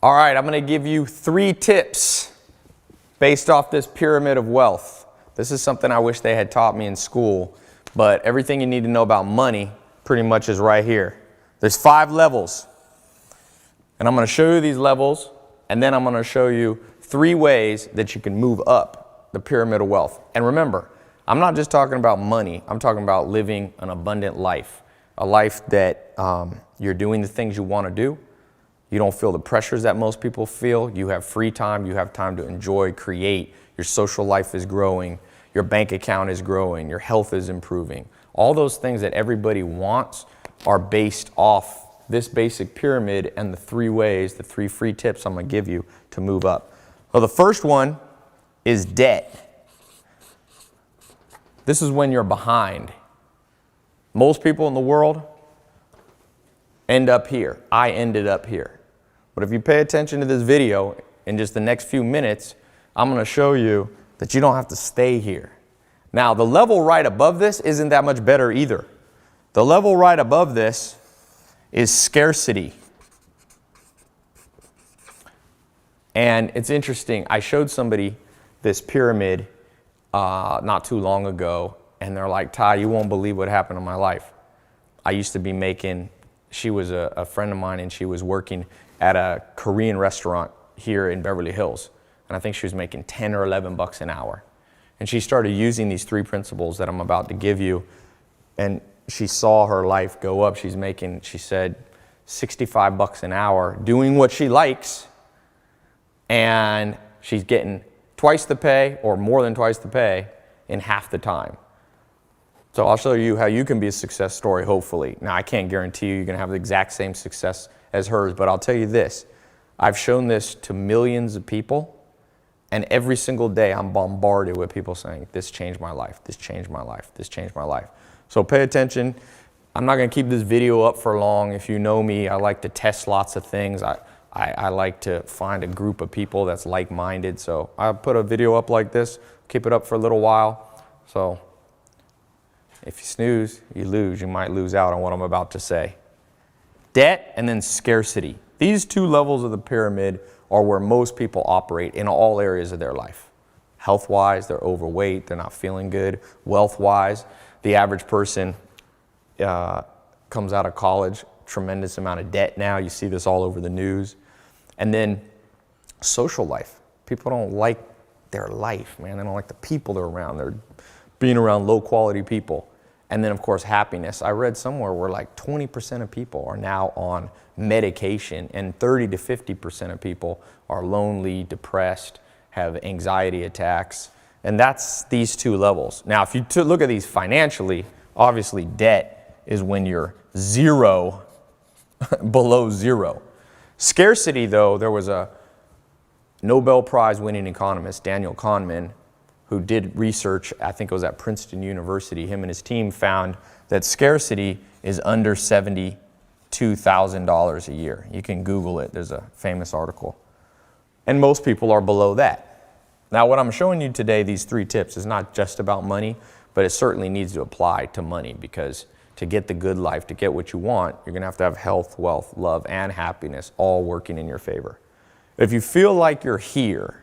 All right, I'm going to give you 3 tips based off this pyramid of wealth. This is something I wish they had taught me in school, but everything you need to know about money pretty much is right here. There's 5 levels, and I'm going to show you these levels, and then I'm going to show you 3 ways that you can move up the pyramid of wealth. And remember, I'm not just talking about money. I'm talking about living an abundant life, a life that you're doing the things you want to do. You don't feel the pressures that most people feel. You have free time. You have time to enjoy, create. Your social life is growing. Your bank account is growing. Your health is improving. All those things that everybody wants are based off this basic pyramid and the 3 ways, the 3 free tips I'm going to give you to move up. Well, the first one is debt. This is when you're behind. Most people in the world end up here. I ended up here. But if you pay attention to this video, in just the next few minutes, I'm going to show you that you don't have to stay here. Now, the level right above this isn't that much better either. The level right above this is scarcity. And it's interesting. I showed somebody this pyramid not too long ago, and they're like, Tai, you won't believe what happened in my life. I used to be making, she was a friend of mine, and she was working at a Korean restaurant here in Beverly Hills. And I think she was making 10 or 11 bucks an hour. And she started using these 3 principles that I'm about to give you. And she saw her life go up. She's making, she said, 65 bucks an hour doing what she likes. And she's getting twice the pay or more than twice the pay in half the time. So I'll show you how you can be a success story, hopefully. Now, I can't guarantee you're going to have the exact same success as hers, but I'll tell you this. I've shown this to millions of people, and every single day I'm bombarded with people saying, this changed my life, this changed my life, this changed my life. So pay attention. I'm not going to keep this video up for long. If you know me, I like to test lots of things. I like to find a group of people that's like-minded. So I'll put a video up like this, keep it up for a little while. So if you snooze, you lose. You might lose out on what I'm about to say. Debt and then scarcity. These 2 levels of the pyramid are where most people operate in all areas of their life. Health-wise, they're overweight, they're not feeling good. Wealth-wise, the average person comes out of college, tremendous amount of debt now. You see this all over the news. And then social life. People don't like their life, man. They don't like the people they're around. They're being around low-quality people. And then, of course, happiness. I read somewhere where like 20% of people are now on medication, and 30 to 50% of people are lonely, depressed, have anxiety attacks. And that's these 2 levels. Now, if you look at these financially, obviously debt is when you're 0, below 0. Scarcity, though, there was a Nobel Prize winning economist, Daniel Kahneman, who did research, I think it was at Princeton University. Him and his team found that scarcity is under $72,000 a year. You can Google it. There's a famous article. And most people are below that. Now, what I'm showing you today, these 3 tips, is not just about money, but it certainly needs to apply to money, because to get the good life, to get what you want, you're going to have health, wealth, love, and happiness all working in your favor. If you feel like you're here,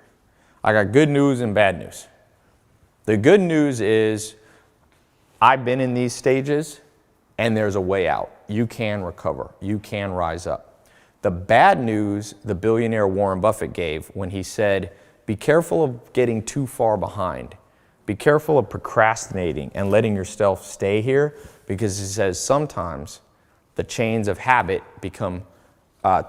I got good news and bad news. The good news is I've been in these stages, and there's a way out. You can recover. You can rise up. The bad news the billionaire Warren Buffett gave when he said, be careful of getting too far behind. Be careful of procrastinating and letting yourself stay here, because he says sometimes the chains of habit become,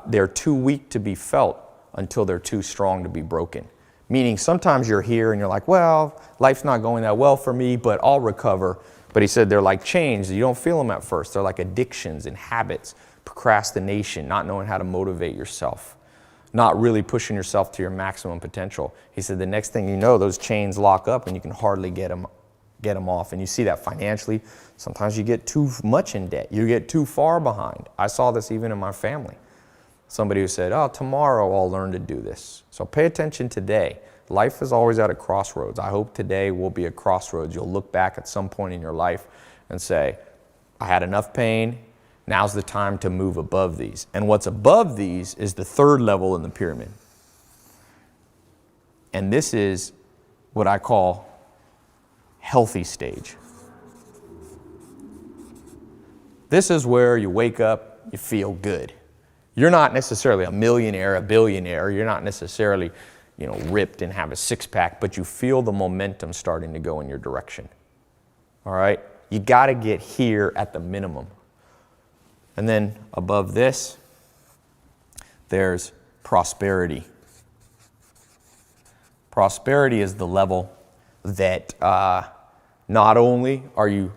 they're too weak to be felt until they're too strong to be broken. Meaning sometimes you're here and you're like, well, life's not going that well for me, but I'll recover. But he said they're like chains. You don't feel them at first. They're like addictions and habits, procrastination, not knowing how to motivate yourself, not really pushing yourself to your maximum potential. He said the next thing you know, those chains lock up and you can hardly get them off. And you see that financially. Sometimes you get too much in debt. You get too far behind. I saw this even in my family. Somebody who said, oh, tomorrow I'll learn to do this. So pay attention today. Life is always at a crossroads. I hope today will be a crossroads. You'll look back at some point in your life and say, I had enough pain Now's the time to move above these. And what's above these is the third level in the pyramid. And this is what I call healthy stage. This is where you wake up, you feel good. You're not necessarily a millionaire, a billionaire. You're not necessarily, ripped and have a six-pack, but you feel the momentum starting to go in your direction. All right? You got to get here at the minimum. And then above this, there's prosperity. Prosperity is the level that not only are you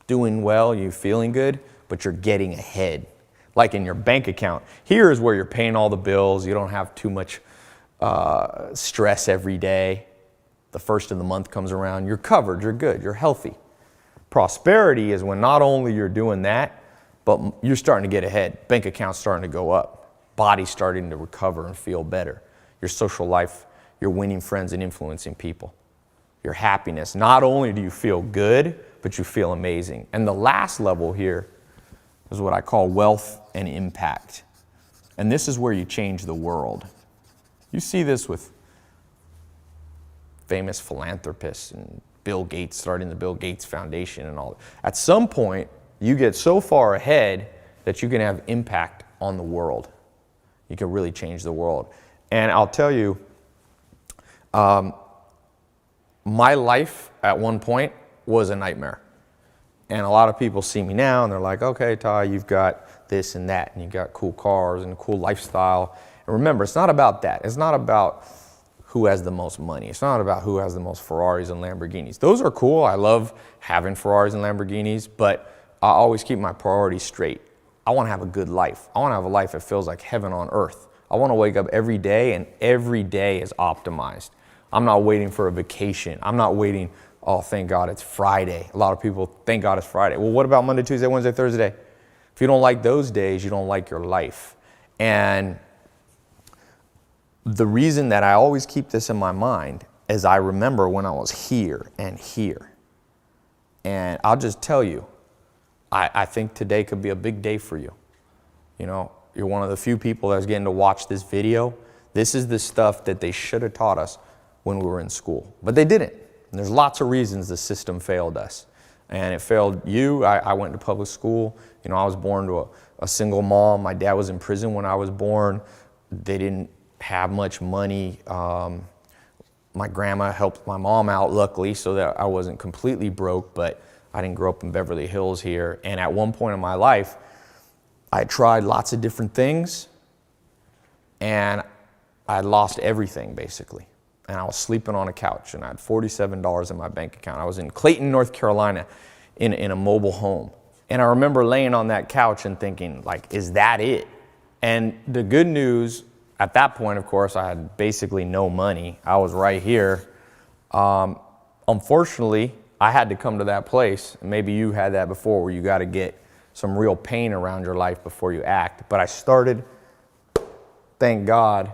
doing well, you're feeling good, but you're getting ahead. Like in your bank account. Here is where you're paying all the bills. You don't have too much stress every day. The first of the month comes around. You're covered. You're good. You're healthy. Prosperity is when not only you're doing that, but you're starting to get ahead. Bank account's starting to go up. Body's starting to recover and feel better. Your social life, you're winning friends and influencing people. Your happiness. Not only do you feel good, but you feel amazing. And the last level here is what I call wealth and impact. And this is where you change the world. You see this with famous philanthropists and Bill Gates starting the Bill Gates Foundation and all. At some point, you get so far ahead that you can have impact on the world. You can really change the world. And I'll tell you, my life at one point was a nightmare. And a lot of people see me now and they're like, okay, Tai, you've got this and that, and you've got cool cars and a cool lifestyle. And remember, it's not about that. It's not about who has the most money. It's not about who has the most Ferraris and Lamborghinis. Those are cool. I love having Ferraris and Lamborghinis, but I always keep my priorities straight. I want to have a good life. I want to have a life that feels like heaven on earth. I want to wake up every day and every day is optimized. I'm not waiting for a vacation. I'm not waiting, oh, thank God it's Friday. A lot of people, thank God it's Friday. Well, what about Monday, Tuesday, Wednesday, Thursday? If you don't like those days, you don't like your life. And the reason that I always keep this in my mind is I remember when I was here and here. And I'll just tell you, I think today could be a big day for you. You're one of the few people that's getting to watch this video. This is the stuff that they should have taught us when we were in school, but they didn't. And there's lots of reasons the system failed us. And it failed you. I went to public school. I was born to a single mom. My dad was in prison when I was born. They didn't have much money. My grandma helped my mom out, luckily, so that I wasn't completely broke, but I didn't grow up in Beverly Hills here. And at one point in my life, I tried lots of different things, and I lost everything, basically. And I was sleeping on a couch, and I had $47 in my bank account. I was in Clayton, North Carolina, in a mobile home. And I remember laying on that couch and thinking, is that it? And the good news, at that point, of course, I had basically no money. I was right here. Unfortunately, I had to come to that place. Maybe you had that before, where you got to get some real pain around your life before you act. But I started, thank God,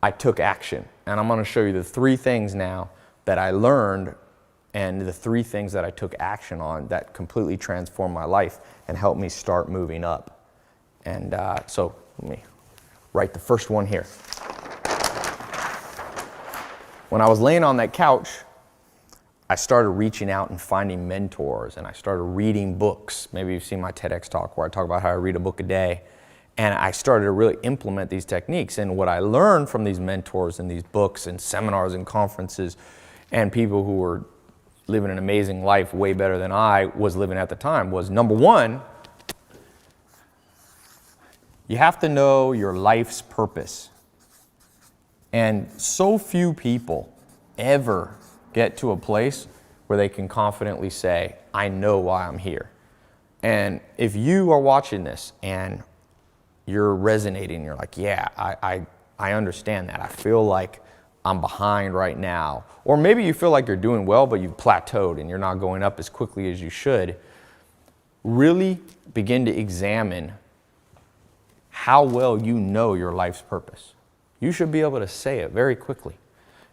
I took action. And I'm going to show you the 3 things now that I learned and the 3 things that I took action on that completely transformed my life and helped me start moving up. And so let me write the first one here. When I was laying on that couch, I started reaching out and finding mentors, and I started reading books. Maybe you've seen my TEDx talk where I talk about how I read a book a day. And I started to really implement these techniques. And what I learned from these mentors and these books and seminars and conferences and people who were living an amazing life way better than I was living at the time was, number one, you have to know your life's purpose. And so few people ever get to a place where they can confidently say, I know why I'm here. And if you are watching this and you're resonating, you're like, yeah, I understand that. I feel like I'm behind right now. Or maybe you feel like you're doing well, but you've plateaued and you're not going up as quickly as you should. Really begin to examine how well you know your life's purpose. You should be able to say it very quickly.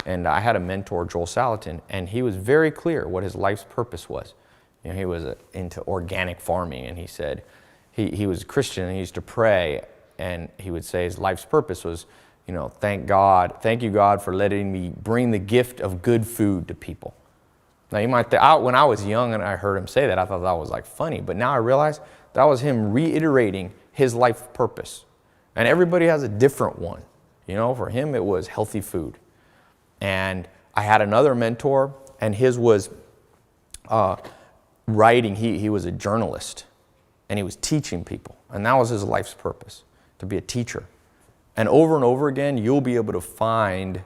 And I had a mentor, Joel Salatin, and he was very clear what his life's purpose was. He was into organic farming, and he said he was a Christian and he used to pray, and he would say his life's purpose was, thank you God for letting me bring the gift of good food to people. Now you might think, when I was young and I heard him say that, I thought that was like funny, but now I realize that was him reiterating his life purpose. And everybody has a different one. For him it was healthy food. And I had another mentor, and his was writing. He was a journalist, and he was teaching people, and that was his life's purpose, to be a teacher. And over again, you'll be able to find,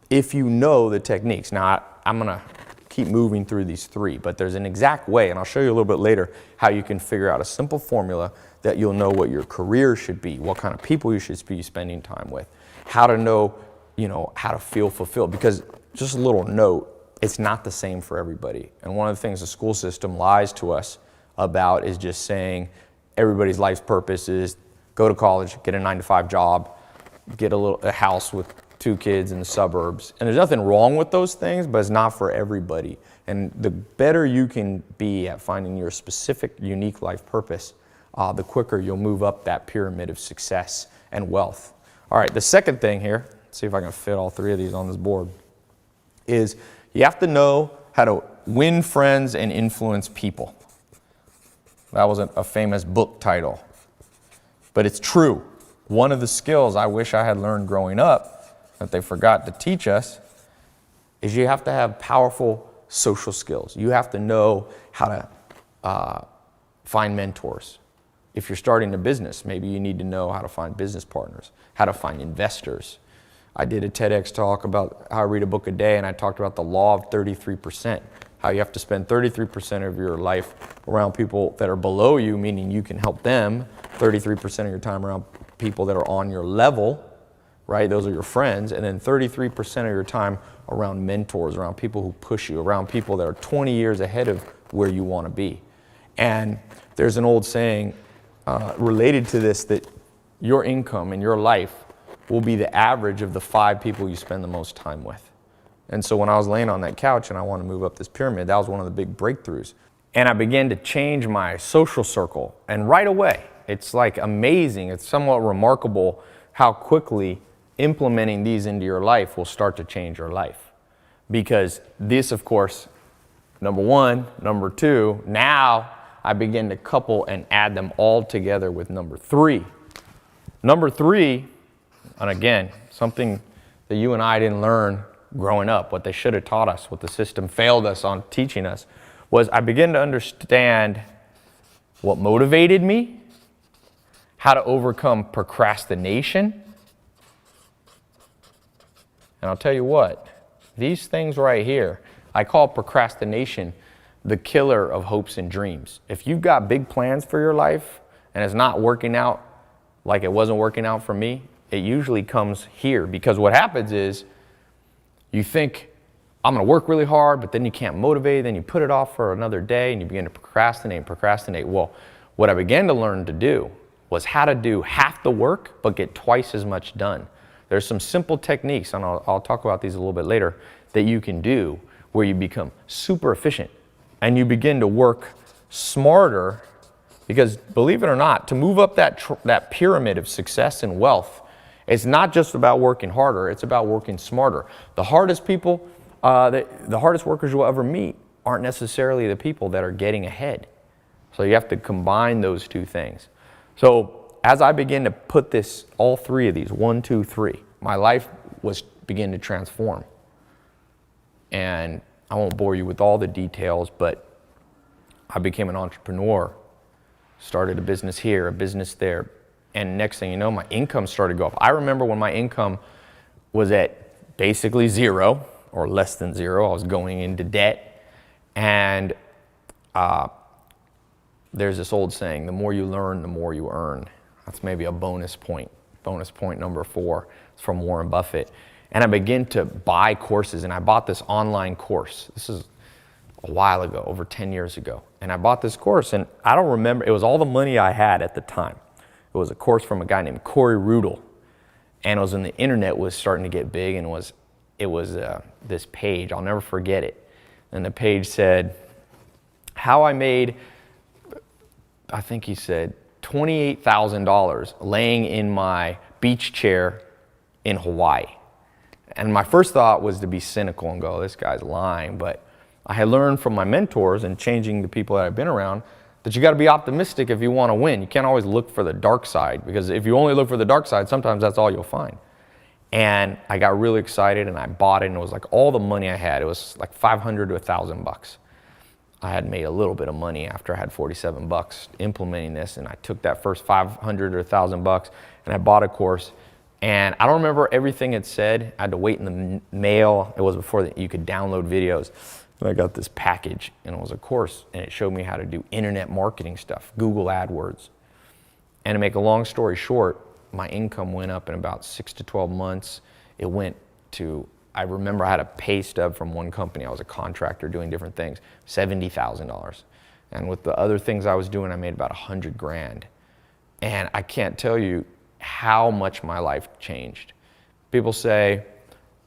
if you know the techniques. Now, I'm going to keep moving through these three, but there's an exact way, and I'll show you a little bit later how you can figure out a simple formula that you'll know what your career should be, what kind of people you should be spending time with, how to know, how to feel fulfilled. Because just a little note, it's not the same for everybody. And one of the things the school system lies to us about is just saying everybody's life's purpose is go to college, get a 9-to-5 job, get a house with 2 kids in the suburbs. And there's nothing wrong with those things, but it's not for everybody. And the better you can be at finding your specific, unique life purpose, the quicker you'll move up that pyramid of success and wealth. All right, the second thing here, let's see if I can fit all 3 of these on this board, is you have to know how to win friends and influence people. That was a famous book title, but it's true. One of the skills I wish I had learned growing up that they forgot to teach us is you have to have powerful social skills. You have to know how to find mentors. If you're starting a business, maybe you need to know how to find business partners, how to find investors. I did a TEDx talk about how I read a book a day, and I talked about the law of 33%, how you have to spend 33% of your life around people that are below you, meaning you can help them, 33% of your time around people that are on your level, right? Those are your friends. And then 33% of your time around mentors, around people who push you, around people that are 20 years ahead of where you want to be. And there's an old saying related to this, that your income in your life will be the average of the 5 people you spend the most time with. And so when I was laying on that couch and I wanted to move up this pyramid, that was one of the big breakthroughs. And I began to change my social circle. And right away, it's like amazing. It's somewhat remarkable how quickly implementing these into your life will start to change your life. Because this, of course, number 1, number 2, now I begin to couple and add them all together with number 3. Number 3, and again, something that you and I didn't learn growing up, what they should have taught us, what the system failed us on teaching us, was I began to understand what motivated me, how to overcome procrastination. And I'll tell you what, these things right here, I call procrastination the killer of hopes and dreams. If you've got big plans for your life and it's not working out like it wasn't working out for me, it usually comes here. Because what happens is you think, I'm going to work really hard, but then you can't motivate, then you put it off for another day and you begin to procrastinate. Well, what I began to learn to do was how to do half the work but get twice as much done. There's some simple techniques, and I'll talk about these a little bit later, that you can do where you become super efficient and you begin to work smarter. Because believe it or not, to move up that pyramid of success and wealth, it's not just about working harder, it's about working smarter. The hardest people, the hardest workers you'll ever meet aren't necessarily the people that are getting ahead. So you have to combine those 2 things. So as I begin to put this, all 3 of these, 1, 2, 3, my life began to transform. And I won't bore you with all the details, but I became an entrepreneur, started a business here, a business there. And next thing you know, my income started to go up. I remember when my income was at basically 0 or less than 0. I was going into debt. And there's this old saying, the more you learn, the more you earn. That's maybe a bonus point. Bonus point number 4. It's from Warren Buffett. And I began to buy courses, and I bought this online course. This is a while ago, over 10 years ago. And I bought this course, and I don't remember, it was all the money I had at the time. It was a course from a guy named Corey Rudel. And it was when the internet was starting to get big, and it was this page, I'll never forget it. And the page said, how I made, I think he said, $28,000 laying in my beach chair in Hawaii. And my first thought was to be cynical and go, this guy's lying. But I had learned from my mentors and changing the people that I've been around that you got to be optimistic if you want to win. You can't always look for the dark side, because if you only look for the dark side, sometimes that's all you'll find. And I got really excited and I bought it, and it was like all the money I had. It was like $500 to $1,000. I had made a little bit of money after I had $47 implementing this, and I took that first $500 or $1,000 and I bought a course. And I don't remember everything it said. I had to wait in the mail. It was before you could download videos. And I got this package, and it was a course, and it showed me how to do internet marketing stuff, Google AdWords. And to make a long story short, my income went up in about 6 to 12 months. It went to, I remember I had a pay stub from one company. I was a contractor doing different things, $70,000. And with the other things I was doing, I made about 100 grand. And I can't tell you how much my life changed. People say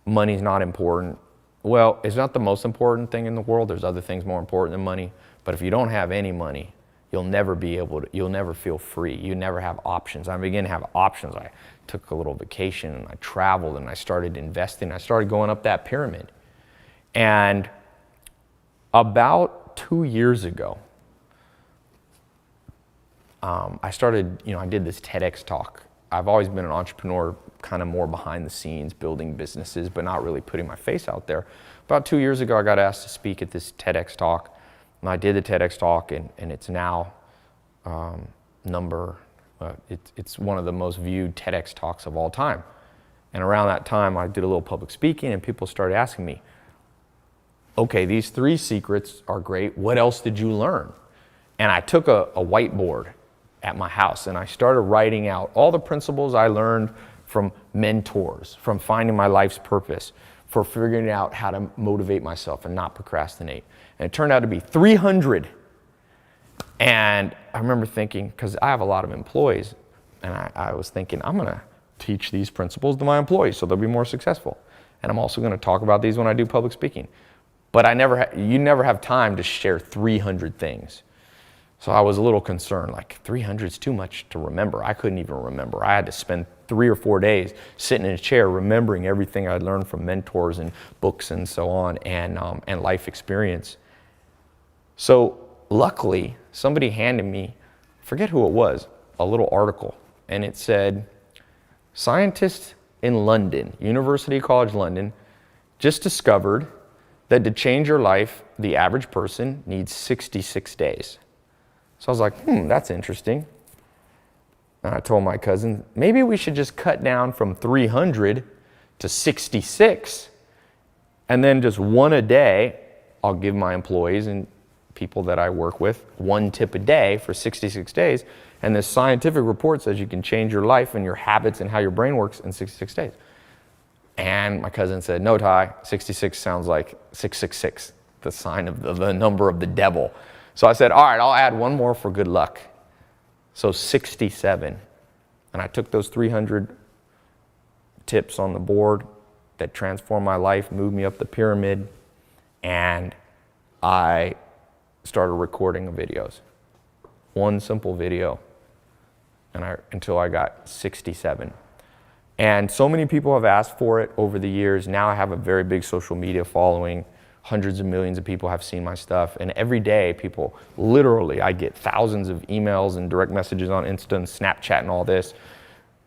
money's not important. Well, it's not the most important thing in the world. There's other things more important than money. But if you don't have any money, you'll never feel free. You never have options. I began to have options. I took a little vacation and I traveled and I started investing. I started going up that pyramid. And about 2 years ago, I did this TEDx talk. I've always been an entrepreneur, kind of more behind the scenes, building businesses, but not really putting my face out there. About 2 years ago, I got asked to speak at this TEDx talk. And I did the TEDx talk, and it's now it's one of the most viewed TEDx talks of all time. And around that time, I did a little public speaking, and people started asking me, okay, these 3 secrets are great. What else did you learn? And I took a whiteboard at my house, and I started writing out all the principles I learned from mentors, from finding my life's purpose, for figuring out how to motivate myself and not procrastinate. And it turned out to be 300. And I remember thinking, because I have a lot of employees, and I was thinking, I'm going to teach these principles to my employees so they'll be more successful. And I'm also going to talk about these when I do public speaking. But you never have time to share 300 things. So I was a little concerned, like 300 is too much to remember. I couldn't even remember. I had to spend 3 or 4 days sitting in a chair remembering everything I'd learned from mentors and books and so on, and life experience. So luckily, somebody handed me, I forget who it was, a little article. And it said, scientists in London, University College London, just discovered that to change your life, the average person needs 66 days. So I was like, that's interesting. And I told my cousin, maybe we should just cut down from 300 to 66. And then just one a day, I'll give my employees and people that I work with 1 tip a day for 66 days. And this scientific report says you can change your life and your habits and how your brain works in 66 days. And my cousin said, no, Tai, 66 sounds like 666, the sign of the number of the devil. So I said, all right, I'll add one more for good luck. So 67. And I took those 300 tips on the board that transformed my life, moved me up the pyramid, and I started recording videos. One simple video, until I got 67. And so many people have asked for it over the years. Now I have a very big social media following. Hundreds of millions of people have seen my stuff. And every day, people, literally, I get thousands of emails and direct messages on Insta and Snapchat and all this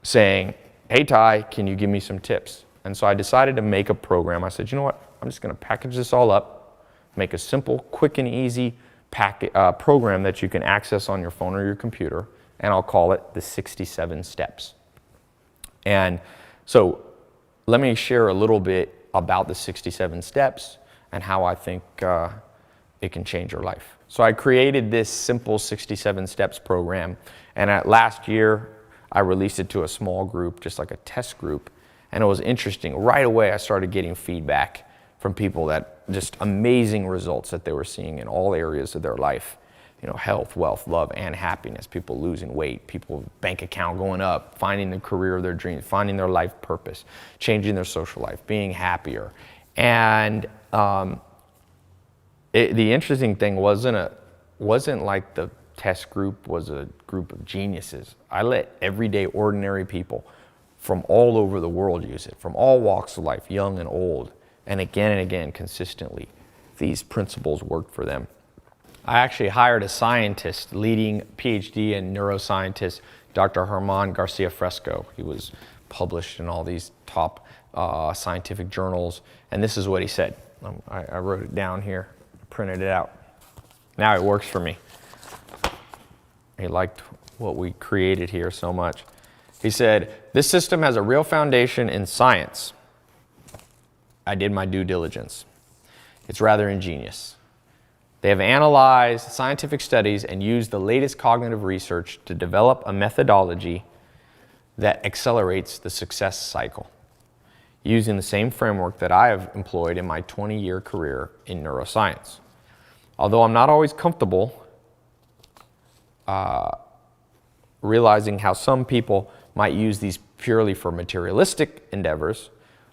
saying, hey, Tai, can you give me some tips? And so I decided to make a program. I said, you know what? I'm just going to package this all up, make a simple, quick and easy program that you can access on your phone or your computer, and I'll call it the 67 Steps. And so let me share a little bit about the 67 Steps and how I think it can change your life. So I created this simple 67 Steps program, and last year I released it to a small group, just like a test group, and it was interesting. Right away I started getting feedback from people that just amazing results that they were seeing in all areas of their life. Health, wealth, love, and happiness. People losing weight, people bank account going up, finding the career of their dreams, finding their life purpose, changing their social life, being happier. And the interesting thing wasn't like the test group was a group of geniuses. I let everyday ordinary people from all over the world use it, from all walks of life, young and old, and again, consistently. These principles worked for them. I actually hired a scientist, leading PhD and neuroscientist, Dr. Germán Garcia Fresco. He was published in all these top scientific journals, and this is what he said. I wrote it down here, printed it out. Now it works for me. He liked what we created here so much. He said, "This system has a real foundation in science. I did my due diligence. It's rather ingenious. They have analyzed scientific studies and used the latest cognitive research to develop a methodology that accelerates the success cycle, using the same framework that I have employed in my 20-year career in neuroscience. Although I'm not always comfortable realizing how some people might use these purely for materialistic endeavors,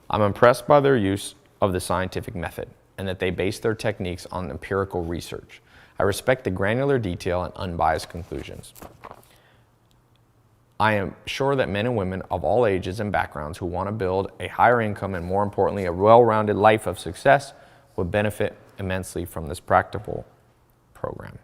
I'm impressed by their use of the scientific method and that they base their techniques on empirical research. I respect the granular detail and unbiased conclusions. I am sure that men and women of all ages and backgrounds who want to build a higher income and, more importantly, a well-rounded life of success would benefit immensely from this practical program.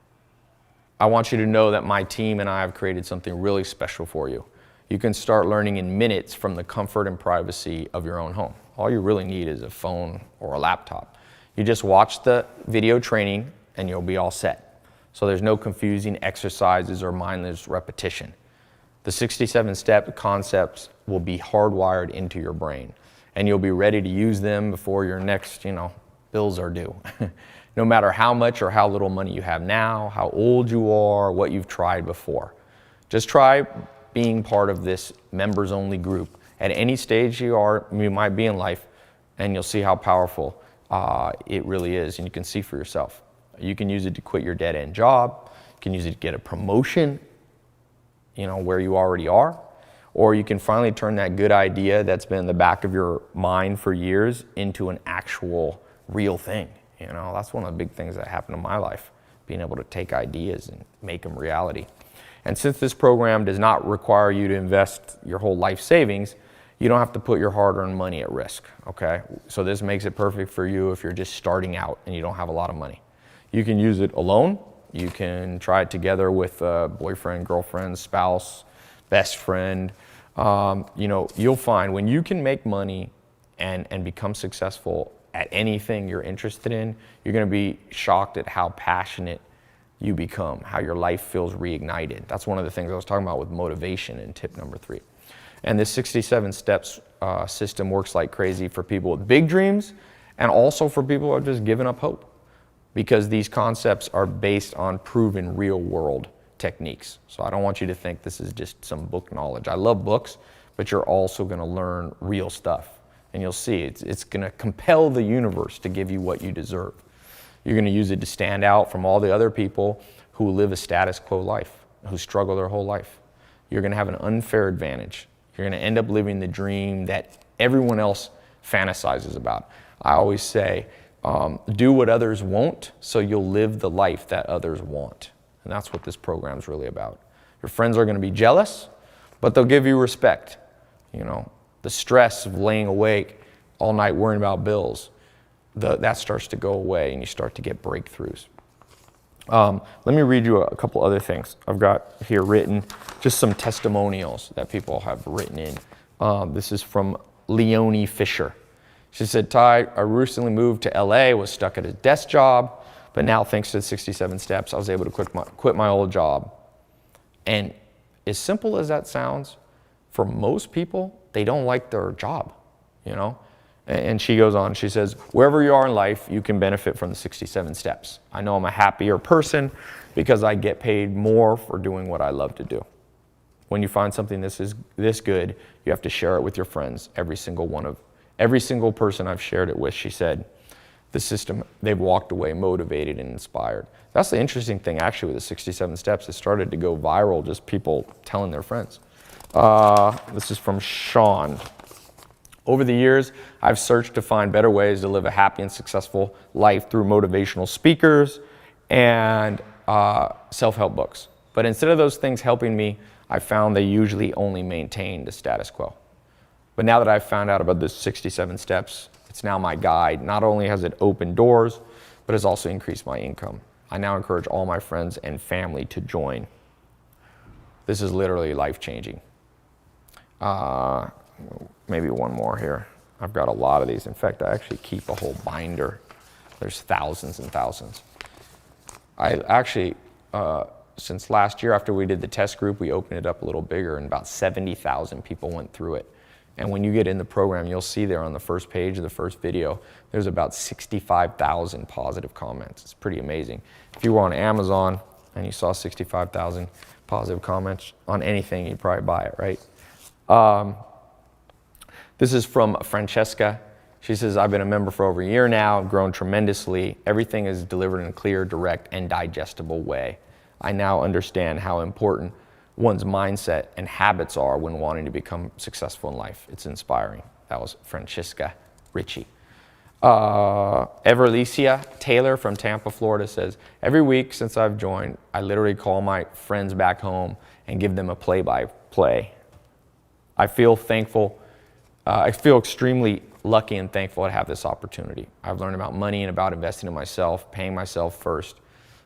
I want you to know that my team and I have created something really special for you. You can start learning in minutes from the comfort and privacy of your own home. All you really need is a phone or a laptop. You just watch the video training and you'll be all set. So there's no confusing exercises or mindless repetition. The 67-step concepts will be hardwired into your brain, and you'll be ready to use them before your next, bills are due. No matter how much or how little money you have now, how old you are, what you've tried before. Just try being part of this members-only group at any stage you might be in life, and you'll see how powerful it really is, and you can see for yourself. You can use it to quit your dead-end job. You can use it to get a promotion, where you already are. Or you can finally turn that good idea that's been in the back of your mind for years into an actual real thing. That's one of the big things that happened in my life, being able to take ideas and make them reality. And since this program does not require you to invest your whole life savings, you don't have to put your hard-earned money at risk, okay? So this makes it perfect for you if you're just starting out and you don't have a lot of money. You can use it alone. You can try it together with a boyfriend, girlfriend, spouse, best friend. You'll find when you can make money and become successful at anything you're interested in, you're going to be shocked at how passionate you become, how your life feels reignited. That's one of the things I was talking about with motivation in tip number 3. And this 67 steps system works like crazy for people with big dreams and also for people who have just given up hope, because these concepts are based on proven real world techniques. So I don't want you to think this is just some book knowledge. I love books, but you're also going to learn real stuff. And you'll see it's going to compel the universe to give you what you deserve. You're going to use it to stand out from all the other people who live a status quo life, who struggle their whole life. You're going to have an unfair advantage. You're going to end up living the dream that everyone else fantasizes about. I always say, do what others won't, so you'll live the life that others want. And that's what this program is really about. Your friends are going to be jealous, but they'll give you respect. The stress of laying awake all night worrying about bills, that starts to go away and you start to get breakthroughs. Let me read you a couple other things. I've got here written just some testimonials that people have written in. This is from Leonie Fisher. She said, "Tai, I recently moved to LA, was stuck at a desk job, but now thanks to the 67 steps, I was able to quit my old job." And as simple as that sounds, for most people, they don't like their job, And she goes on, she says, "Wherever you are in life, you can benefit from the 67 steps. I know I'm a happier person because I get paid more for doing what I love to do. When you find something this good, you have to share it with your friends. Every single person I've shared it with," she said, "the system, they've walked away motivated and inspired." That's the interesting thing, actually, with the 67 steps. It started to go viral, just people telling their friends. This is from Sean. "Over the years, I've searched to find better ways to live a happy and successful life through motivational speakers and self-help books. But instead of those things helping me, I found they usually only maintain the status quo. But now that I've found out about the 67 steps, it's now my guide. Not only has it opened doors, but has also increased my income. I now encourage all my friends and family to join. This is literally life-changing. Maybe one more here. I've got a lot of these. In fact, I actually keep a whole binder. There's thousands and thousands. I actually, since last year after we did the test group, we opened it up a little bigger, and about 70,000 people went through it. And when you get in the program, you'll see there on the first page of the first video, there's about 65,000 positive comments. It's pretty amazing. If you were on Amazon and you saw 65,000 positive comments on anything, you'd probably buy it, right? This is from Francesca. She says, I've been a member for over a year now. I've grown tremendously. Everything is delivered in a clear, direct, and digestible way. I now understand how important one's mindset and habits are when wanting to become successful in life. It's inspiring. That was Francesca Ritchie. Everlicia Taylor from Tampa, Florida says, every week since I've joined, I literally call my friends back home and give them a play-by-play. I feel thankful. I feel extremely lucky and thankful to have this opportunity. I've learned about money and about investing in myself, paying myself first.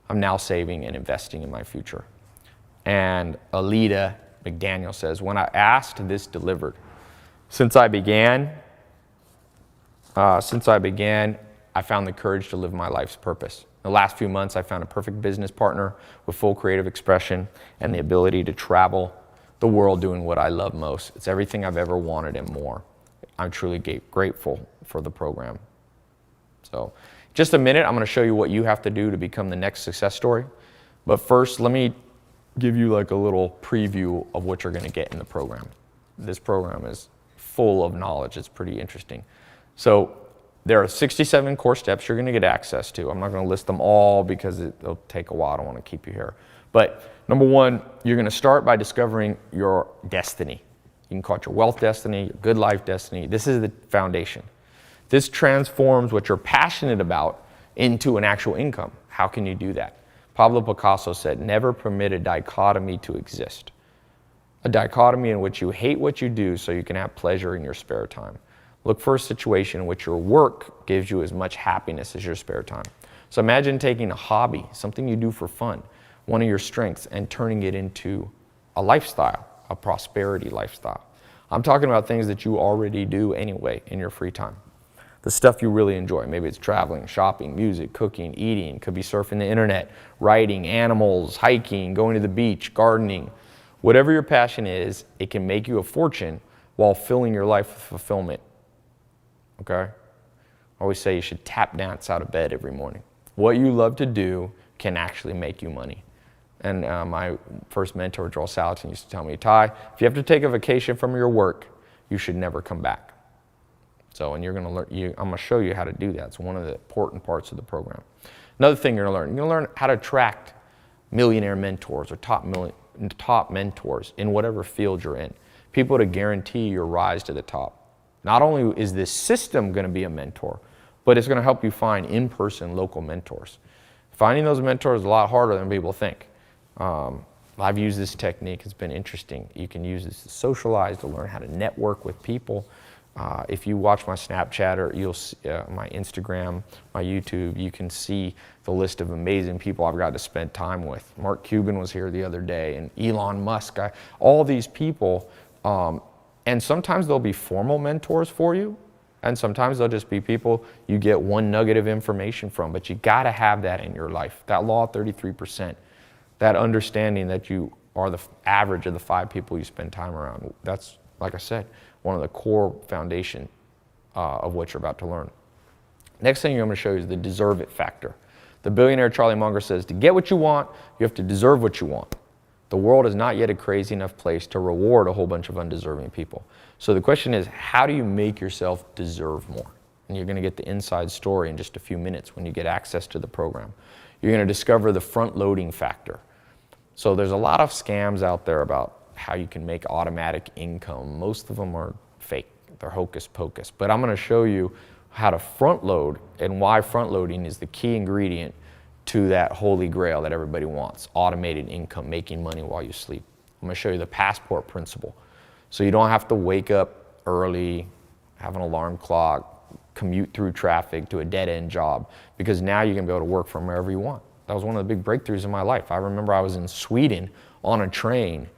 I'm now saving and investing in my future. And Alita McDaniel says, when I asked, this delivered. Since I began, I found the courage to live my life's purpose. In the last few months, I found a perfect business partner with full creative expression and the ability to travel the world doing what I love most. It's everything I've ever wanted and more. I'm truly grateful for the program. So, just a minute, I'm going to show you what you have to do to become the next success story. But first, let me give you like a little preview of what you're going to get in the program. This program is full of knowledge. It's pretty interesting. So there are 67 core steps you're going to get access to. I'm not going to list them all because it'll take a while. I don't want to keep you here. But number one, you're going to start by discovering your destiny. You can call it your wealth destiny, your good life destiny. This is the foundation. This transforms what you're passionate about into an actual income. How can you do that? Pablo Picasso said, never permit a dichotomy to exist. A dichotomy in which you hate what you do so you can have pleasure in your spare time. Look for a situation in which your work gives you as much happiness as your spare time. So imagine taking a hobby, something you do for fun, one of your strengths, and turning it into a lifestyle, a prosperity lifestyle. I'm talking about things that you already do anyway in your free time. The stuff you really enjoy. Maybe it's traveling, shopping, music, cooking, eating. Could be surfing the internet, writing, animals, hiking, going to the beach, gardening. Whatever your passion is, it can make you a fortune while filling your life with fulfillment. Okay? I always say you should tap dance out of bed every morning. What you love to do can actually make you money. And my first mentor, Joel Salatin, used to tell me, Tai, if you have to take a vacation from your work, you should never come back. So, and you're going to learn, I'm going to show you how to do that. It's one of the important parts of the program. Another thing you're going to learn how to attract millionaire mentors or top mentors in whatever field you're in. People to guarantee your rise to the top. Not only is this system going to be a mentor, but it's going to help you find in-person local mentors. Finding those mentors is a lot harder than people think. I've used this technique. It's been interesting. You can use this to socialize, to learn how to network with people. If you watch my Snapchat or you'll see, my Instagram, my YouTube, you can see the list of amazing people I've got to spend time with. Mark Cuban was here the other day, and Elon Musk, all these people. And sometimes they'll be formal mentors for you, and sometimes they'll just be people you get one nugget of information from, but you got to have that in your life. That law of 33%, that understanding that you are the average of the 5 people you spend time around. That's, like I said, one of the core foundation of what you're about to learn. Next thing I'm going to show you is the deserve it factor. The billionaire Charlie Munger says, to get what you want, you have to deserve what you want. The world is not yet a crazy enough place to reward a whole bunch of undeserving people. So the question is, how do you make yourself deserve more? And you're going to get the inside story in just a few minutes when you get access to the program. You're going to discover the front-loading factor. So there's a lot of scams out there about how you can make automatic income. Most of them are fake. They're hocus pocus. But I'm going to show you how to front load and why front loading is the key ingredient to that holy grail that everybody wants, automated income, making money while you sleep. I'm gonna show you the passport principle. So you don't have to wake up early, have an alarm clock, commute through traffic to a dead-end job, because now you're gonna be able to work from wherever you want. That was one of the big breakthroughs in my life. I remember I was in Sweden on a train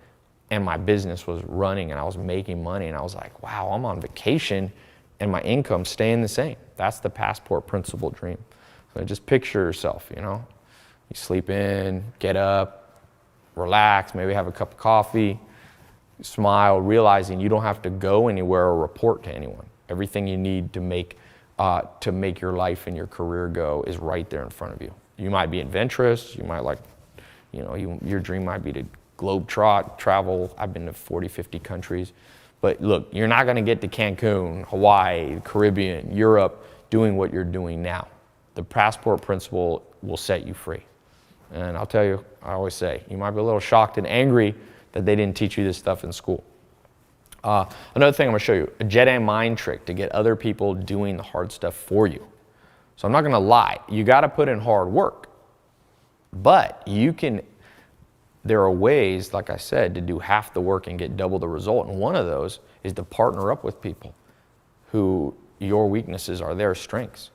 and my business was running and I was making money and I was like, wow, I'm on vacation and my income's staying the same. That's the passport principle dream. So just picture yourself, you know, you sleep in, get up, relax, maybe have a cup of coffee, smile, realizing you don't have to go anywhere or report to anyone. Everything you need to make your life and your career go is right there in front of you. You might be adventurous, you might like, you know, your dream might be to globe-trot, travel. I've been to 40, 50 countries. But look, you're not gonna get to Cancun, Hawaii, Caribbean, Europe, doing what you're doing now. The passport principle will set you free. And I'll tell you, I always say, you might be a little shocked and angry that they didn't teach you this stuff in school. Another thing I'm gonna show you, a Jedi mind trick to get other people doing the hard stuff for you. So I'm not gonna lie, you gotta put in hard work, but there are ways, like I said, to do half the work and get double the result. And one of those is to partner up with people who your weaknesses are their strengths.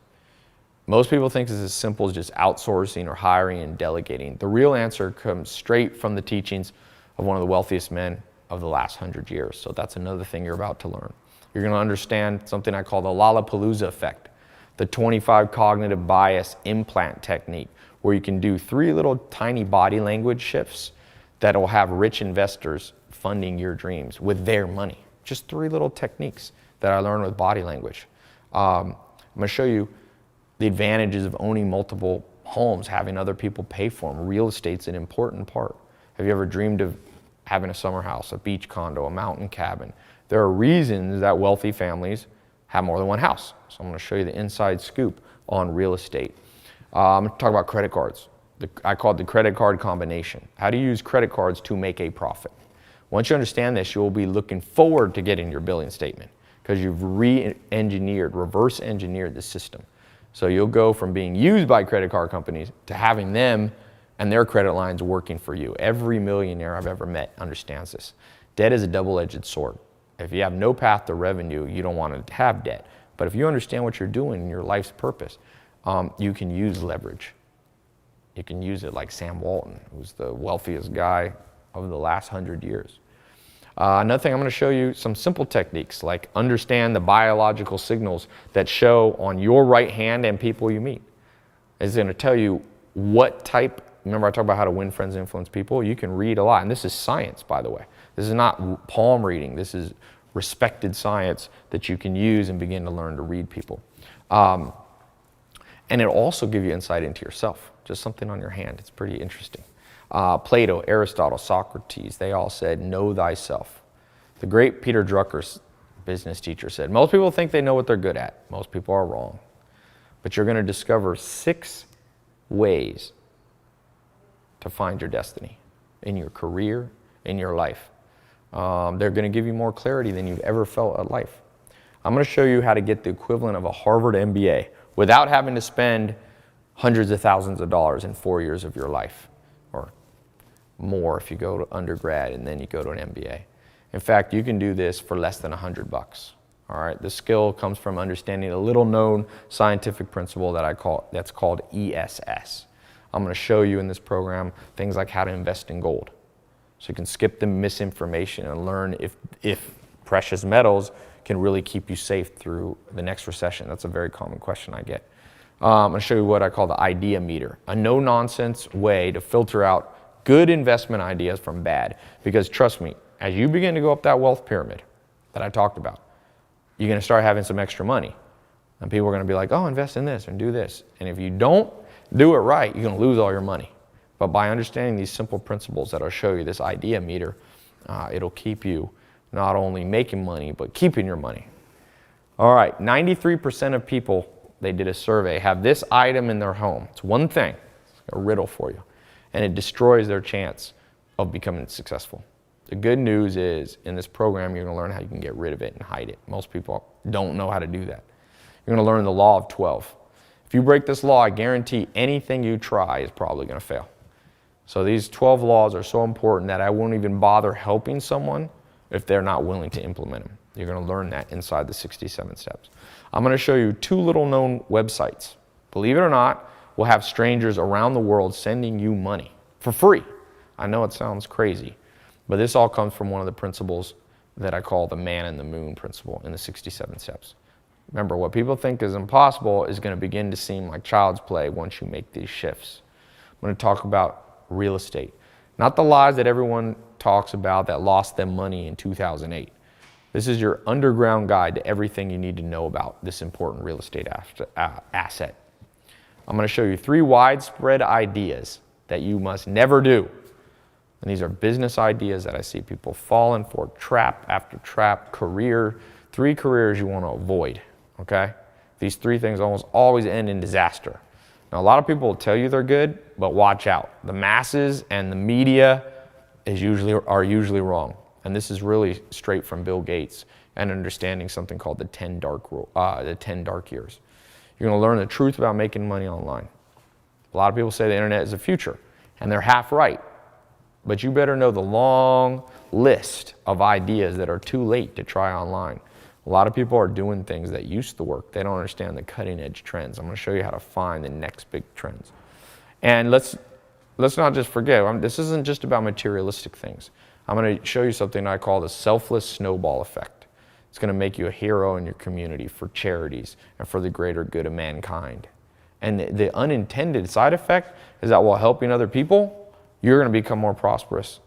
Most people think it's as simple as just outsourcing or hiring and delegating. The real answer comes straight from the teachings of one of the wealthiest men of the last 100 years. So that's another thing you're about to learn. You're gonna understand something I call the Lollapalooza effect, the 25 cognitive bias implant technique, where you can do 3 little tiny body language shifts that will have rich investors funding your dreams with their money. Just 3 little techniques that I learned with body language. I'm gonna show you the advantages of owning multiple homes, having other people pay for them. Real estate's an important part. Have you ever dreamed of having a summer house, a beach condo, a mountain cabin? There are reasons that wealthy families have more than one house. So I'm gonna show you the inside scoop on real estate. I'm gonna talk about credit cards. I call it the credit card combination. How do you use credit cards to make a profit? Once you understand this, you'll be looking forward to getting your billing statement because you've reverse engineered the system. So you'll go from being used by credit card companies to having them and their credit lines working for you. Every millionaire I've ever met understands this. Debt is a double-edged sword. If you have no path to revenue, you don't want to have debt. But if you understand what you're doing in your life's purpose, you can use leverage. You can use it like Sam Walton, who's the wealthiest guy of the last 100 years. Another thing, I'm going to show you some simple techniques, like understand the biological signals that show on your right hand and people you meet. It's going to tell you what type. Remember I talked about how to win friends and influence people? You can read a lot, and this is science, by the way. This is not palm reading. This is respected science that you can use and begin to learn to read people. And it'll also give you insight into yourself, just something on your hand. It's pretty interesting. Plato, Aristotle, Socrates, they all said, know thyself. The great Peter Drucker's business teacher said, most people think they know what they're good at. Most people are wrong. But you're going to discover 6 ways to find your destiny in your career, in your life. They're going to give you more clarity than you've ever felt at life. I'm going to show you how to get the equivalent of a Harvard MBA without having to spend hundreds of thousands of dollars in 4 years of your life, or more if you go to undergrad and then you go to an MBA. In fact, you can do this for less than $100. All right, the skill comes from understanding a little known scientific principle that's called ESS. I'm going to show you in this program things like how to invest in gold. So you can skip the misinformation and learn if precious metals can really keep you safe through the next recession. That's a very common question I get. I'm going to show you what I call the idea meter, a no-nonsense way to filter out good investment ideas from bad. Because trust me, as you begin to go up that wealth pyramid that I talked about, you're going to start having some extra money. And people are going to be like, oh, invest in this and do this. And if you don't do it right, you're going to lose all your money. But by understanding these simple principles that I'll show you, this idea meter, it'll keep you not only making money, but keeping your money. All right, 93% of people, they did a survey, have this item in their home. It's one thing, it's a riddle for you, and it destroys their chance of becoming successful. The good news is, in this program, you're going to learn how you can get rid of it and hide it. Most people don't know how to do that. You're going to learn the law of 12. If you break this law, I guarantee anything you try is probably going to fail. So these 12 laws are so important that I won't even bother helping someone if they're not willing to implement them. You're going to learn that inside the 67 steps. I'm going to show you 2 little known websites. Believe it or not, we'll have strangers around the world sending you money for free. I know it sounds crazy, but this all comes from one of the principles that I call the man in the moon principle in the 67 steps. Remember, what people think is impossible is going to begin to seem like child's play once you make these shifts. I'm going to talk about real estate. Not the lies that everyone talks about that lost them money in 2008. This is your underground guide to everything you need to know about this important real estate asset. I'm going to show you 3 widespread ideas that you must never do. And these are business ideas that I see people falling for, trap after trap, 3 careers you want to avoid, okay? These 3 things almost always end in disaster. Now, a lot of people will tell you they're good, but watch out. The masses and the media are usually wrong. And this is really straight from Bill Gates and understanding something called the 10 dark years. You're going to learn the truth about making money online. A lot of people say the internet is the future, and they're half right. But you better know the long list of ideas that are too late to try online. A lot of people are doing things that used to work. They don't understand the cutting edge trends. I'm going to show you how to find the next big trends. And let's not just forget, this isn't just about materialistic things. I'm going to show you something I call the selfless snowball effect. It's going to make you a hero in your community for charities and for the greater good of mankind. And the unintended side effect is that while helping other people, you're going to become more prosperous.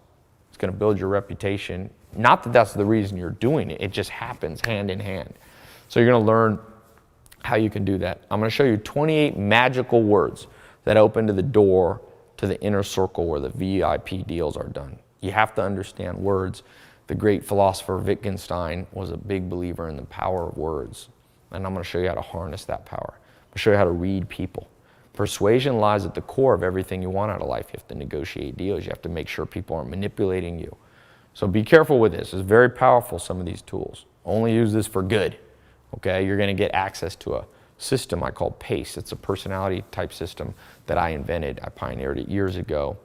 It's going to build your reputation. Not that that's the reason you're doing it. It just happens hand in hand. So you're going to learn how you can do that. I'm going to show you 28 magical words that open to the door to the inner circle where the VIP deals are done. You have to understand words. The great philosopher Wittgenstein was a big believer in the power of words. And I'm going to show you how to harness that power. I'm going to show you how to read people. Persuasion lies at the core of everything you want out of life. You have to negotiate deals. You have to make sure people aren't manipulating you. So be careful with this. It's very powerful, some of these tools. Only use this for good. Okay? You're going to get access to a system I call PACE. It's a personality type system that I invented. I pioneered it years ago,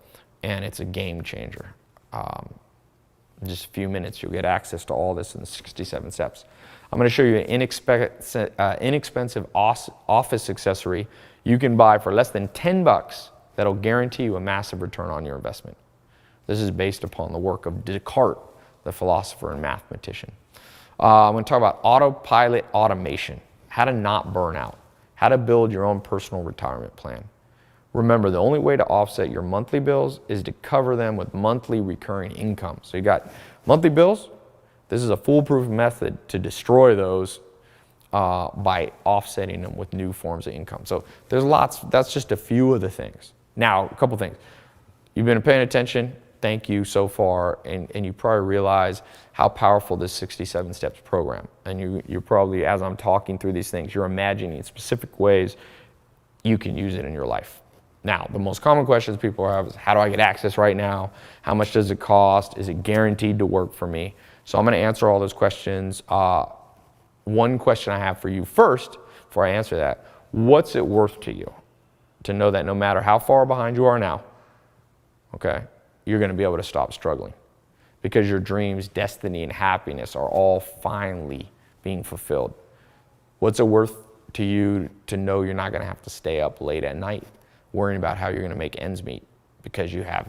and it's a game changer. In just a few minutes, you'll get access to all this in the 67 steps. I'm going to show you an inexpensive office accessory you can buy for less than $10 that'll guarantee you a massive return on your investment. This is based upon the work of Descartes, the philosopher and mathematician. I'm going to talk about autopilot automation, how to not burn out, how to build your own personal retirement plan. Remember, the only way to offset your monthly bills is to cover them with monthly recurring income. So you got monthly bills. This is a foolproof method to destroy those by offsetting them with new forms of income. So there's lots. That's just a few of the things. Now, a couple things. You've been paying attention. Thank you so far. And you probably realize how powerful this 67 steps program. And you're probably, as I'm talking through these things, you're imagining specific ways you can use it in your life. Now, the most common questions people have is, how do I get access right now? How much does it cost? Is it guaranteed to work for me? So I'm going to answer all those questions. One question I have for you first, before I answer that, what's it worth to you to know that no matter how far behind you are now, okay, you're going to be able to stop struggling because your dreams, destiny, and happiness are all finally being fulfilled? What's it worth to you to know you're not going to have to stay up late at night worrying about how you're going to make ends meet because you have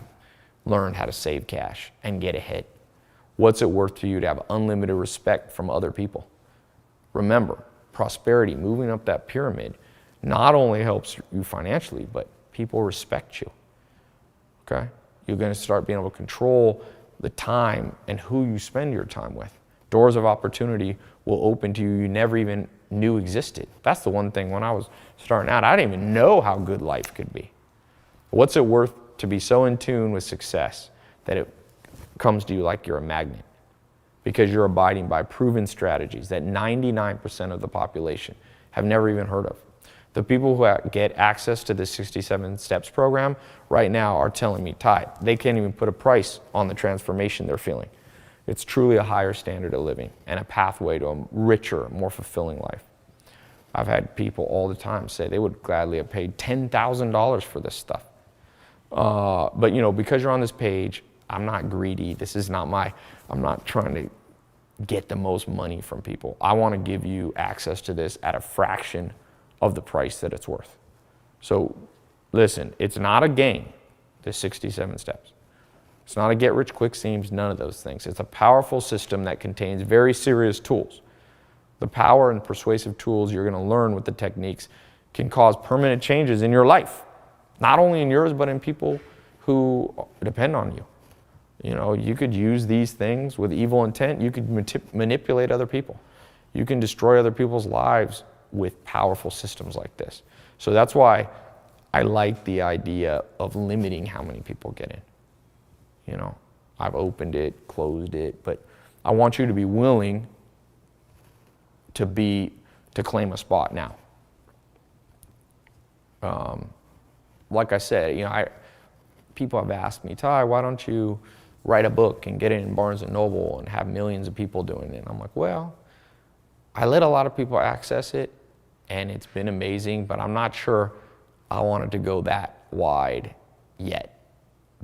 learned how to save cash and get ahead? What's it worth to you to have unlimited respect from other people? Remember, prosperity, moving up that pyramid, not only helps you financially, but people respect you, okay? You're going to start being able to control the time and who you spend your time with. Doors of opportunity will open to you never even knew existed. That's the one thing when I was starting out, I didn't even know how good life could be. What's it worth to be so in tune with success that it comes to you like you're a magnet? Because you're abiding by proven strategies that 99% of the population have never even heard of. The people who get access to the 67 Steps program right now are telling me, Tai, they can't even put a price on the transformation they're feeling. It's truly a higher standard of living and a pathway to a richer, more fulfilling life. I've had people all the time say they would gladly have paid $10,000 for this stuff. But because you're on this page, I'm not greedy. This is not I'm not trying to get the most money from people. I want to give you access to this at a fraction of the price that it's worth. So listen, it's not a game, the 67 steps. It's not a get rich quick schemes, none of those things. It's a powerful system that contains very serious tools. The power and persuasive tools you're going to learn with the techniques can cause permanent changes in your life. Not only in yours, but in people who depend on you. You could use these things with evil intent. You could manipulate other people. You can destroy other people's lives with powerful systems like this. So that's why I like the idea of limiting how many people get in. I've opened it, closed it, but I want you to be willing to claim a spot now. Like I said, people have asked me, Tai, why don't you write a book and get it in Barnes & Noble and have millions of people doing it? And I'm like, well, I let a lot of people access it, and it's been amazing, but I'm not sure I wanted to go that wide yet.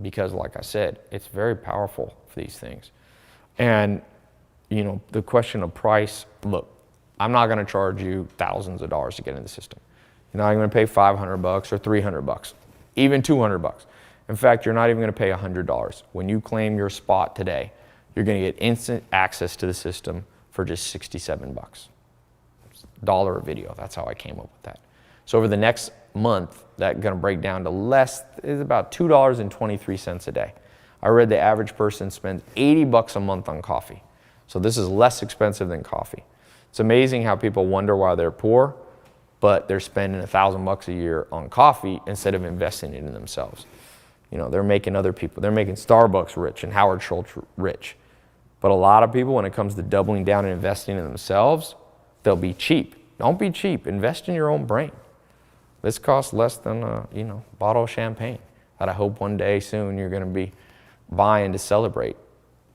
Because like I said, it's very powerful for these things. And, the question of price, look, I'm not going to charge you thousands of dollars to get in the system. You're not going to pay $500 or $300, even $200. In fact, you're not even going to pay $100. When you claim your spot today, you're going to get instant access to the system for just $67. $1 a video. That's how I came up with that. So over the next month, that's going to break down to is about $2.23 a day. I read the average person spends $80 a month on coffee. So this is less expensive than coffee. It's amazing how people wonder why they're poor, but they're spending $1,000 a year on coffee instead of investing it in themselves. They're making other people, they're making Starbucks rich and Howard Schultz rich. But a lot of people, when it comes to doubling down and investing in themselves, they'll be cheap. Don't be cheap. Invest in your own brain. This costs less than a bottle of champagne that I hope one day soon you're going to be buying to celebrate.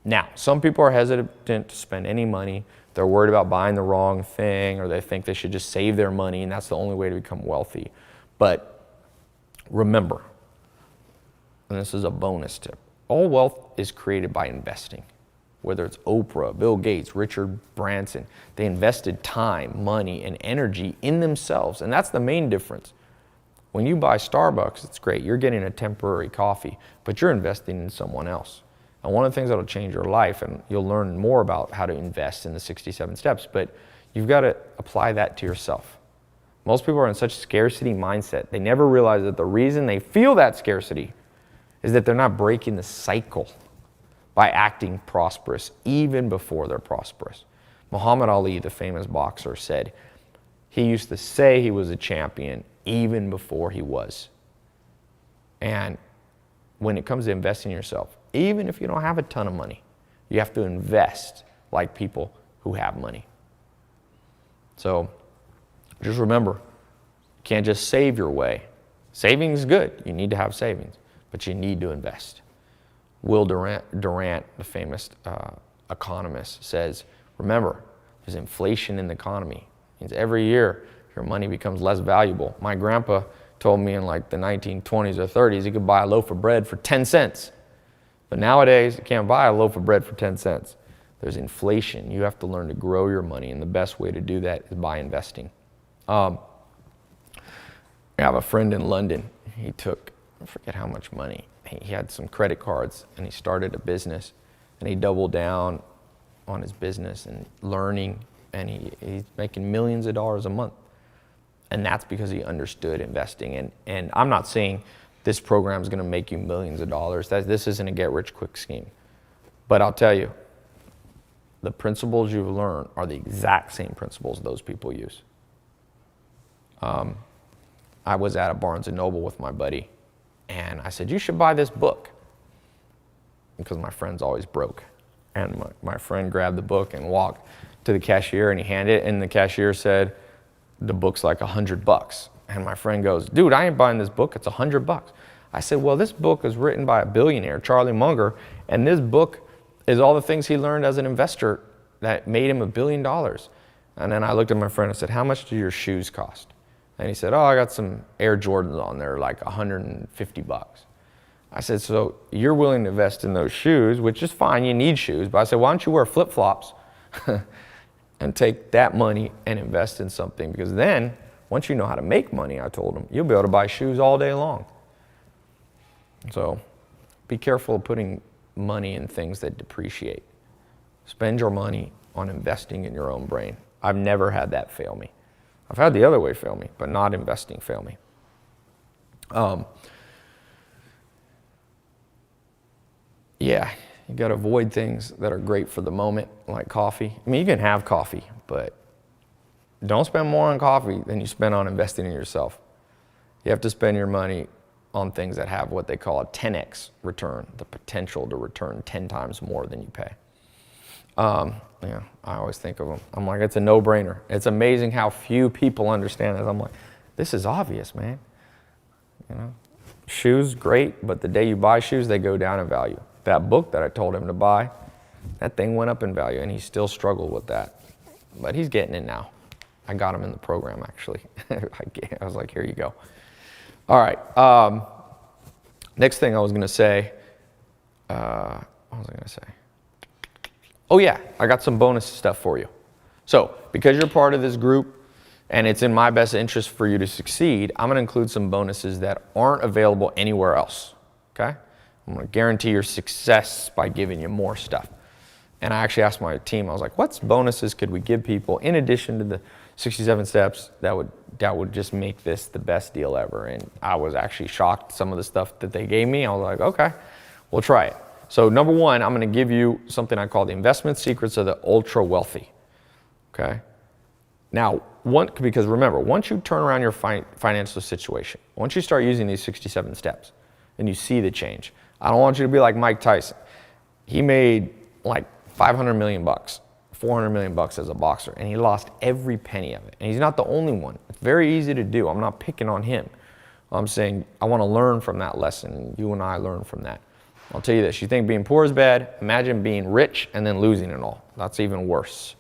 Now, some people are hesitant to spend any money. They're worried about buying the wrong thing, or they think they should just save their money, and that's the only way to become wealthy. But remember, and this is a bonus tip, all wealth is created by investing. Whether it's Oprah, Bill Gates, Richard Branson, they invested time, money, and energy in themselves, and that's the main difference. When you buy Starbucks, it's great. You're getting a temporary coffee, but you're investing in someone else. And one of the things that'll change your life, and you'll learn more about how to invest in the 67 steps, but you've got to apply that to yourself. Most people are in such scarcity mindset. They never realize that the reason they feel that scarcity is that they're not breaking the cycle by acting prosperous even before they're prosperous. Muhammad Ali, the famous boxer, said he used to say he was a champion even before he was. And when it comes to investing in yourself, even if you don't have a ton of money, you have to invest like people who have money. So just remember, you can't just save your way. Saving is good. You need to have savings, but you need to invest. Will Durant, the famous economist, says, remember, there's inflation in the economy. It means every year your money becomes less valuable. My grandpa told me in like the 1920s or 30s he could buy a loaf of bread for 10 cents. But nowadays, you can't buy a loaf of bread for 10 cents. There's inflation. You have to learn to grow your money, and the best way to do that is by investing. I have a friend in London. He took, I forget how much money. He had some credit cards, and he started a business, and he doubled down on his business and learning, and he's making millions of dollars a month. And that's because he understood investing. And I'm not saying this program is going to make you millions of dollars. This isn't a get-rich-quick scheme. But I'll tell you, the principles you've learned are the exact same principles those people use. I was at a Barnes & Noble with my buddy, and I said, you should buy this book, because my friend's always broke. And my friend grabbed the book and walked to the cashier, and he handed it, and the cashier said, the book's like $100. And my friend goes, dude, I ain't buying this book, it's $100. I said, well, this book is written by a billionaire, Charlie Munger, and this book is all the things he learned as an investor that made him $1 billion. And then I looked at my friend and said, how much do your shoes cost? And he said, oh, I got some Air Jordans on there, like $150. I said, so you're willing to invest in those shoes, which is fine, you need shoes. But I said, why don't you wear flip-flops and take that money and invest in something? Because then, once you know how to make money, I told him, you'll be able to buy shoes all day long. So be careful of putting money in things that depreciate. Spend your money on investing in your own brain. I've never had that fail me. I've had the other way fail me, but not investing fail me. Yeah, you got to avoid things that are great for the moment, like coffee. I mean, you can have coffee, but don't spend more on coffee than you spend on investing in yourself. You have to spend your money on things that have what they call a 10x return, the potential to return 10 times more than you pay. Yeah, I always think of them. I'm like, it's a no-brainer. It's amazing how few people understand this. I'm like, this is obvious, man. You know, shoes, great, but the day you buy shoes, they go down in value. That book that I told him to buy, that thing went up in value, and he still struggled with that. But he's getting it now. I got him in the program, actually. I was like, here you go. All right. Next thing I was going to say, what was I going to say? Oh yeah, I got some bonus stuff for you. So because you're part of this group and it's in my best interest for you to succeed, I'm going to include some bonuses that aren't available anywhere else. Okay? I'm going to guarantee your success by giving you more stuff. And I actually asked my team, I was like, what bonuses could we give people in addition to the 67 steps that would just make this the best deal ever? And I was actually shocked some of the stuff that they gave me. I was like, okay, we'll try it. So number one, I'm going to give you something I call the investment secrets of the ultra wealthy. Okay? Now, because remember, once you turn around your financial situation, once you start using these 67 steps and you see the change, I don't want you to be like Mike Tyson. He made like 500 million bucks, 400 million bucks as a boxer, and he lost every penny of it. And he's not the only one. It's very easy to do. I'm not picking on him. I'm saying I want to learn from that lesson. You and I learn from that. I'll tell you this, you think being poor is bad, imagine being rich and then losing it all. That's even worse.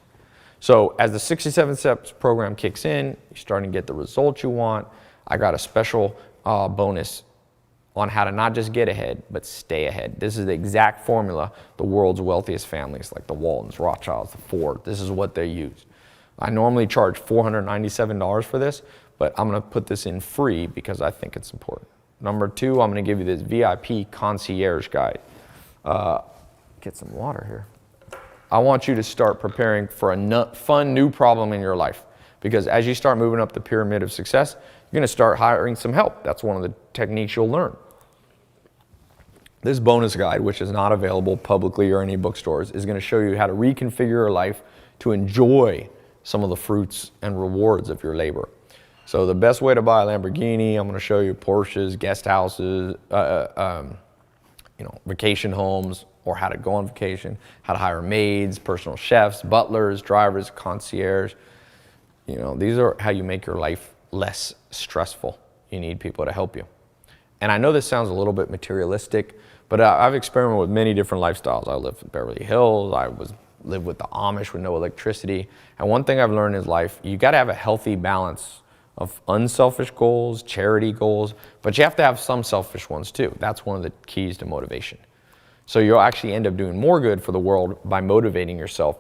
So as the 67 steps program kicks in, you're starting to get the results you want. I got a special bonus on how to not just get ahead, but stay ahead. This is the exact formula the world's wealthiest families, like the Waltons, Rothschilds, the Ford, this is what they use. I normally charge $497 for this, but I'm gonna put this in free because I think it's important. Number two, I'm going to give you this VIP concierge guide. Get some water here. I want you to start preparing for a fun new problem in your life. Because as you start moving up the pyramid of success, you're going to start hiring some help. That's one of the techniques you'll learn. This bonus guide, which is not available publicly or any bookstores, is going to show you how to reconfigure your life to enjoy some of the fruits and rewards of your labor. So the best way to buy a Lamborghini, I'm going to show you Porsches, guest houses, vacation homes, or how to go on vacation, how to hire maids, personal chefs, butlers, drivers, concierge. These are how you make your life less stressful. You need people to help you. And I know this sounds a little bit materialistic, but I've experimented with many different lifestyles. I lived in Beverly Hills. I lived with the Amish with no electricity. And one thing I've learned in life, you got to have a healthy balance of unselfish goals, charity goals, but you have to have some selfish ones too. That's one of the keys to motivation. So you'll actually end up doing more good for the world by motivating yourself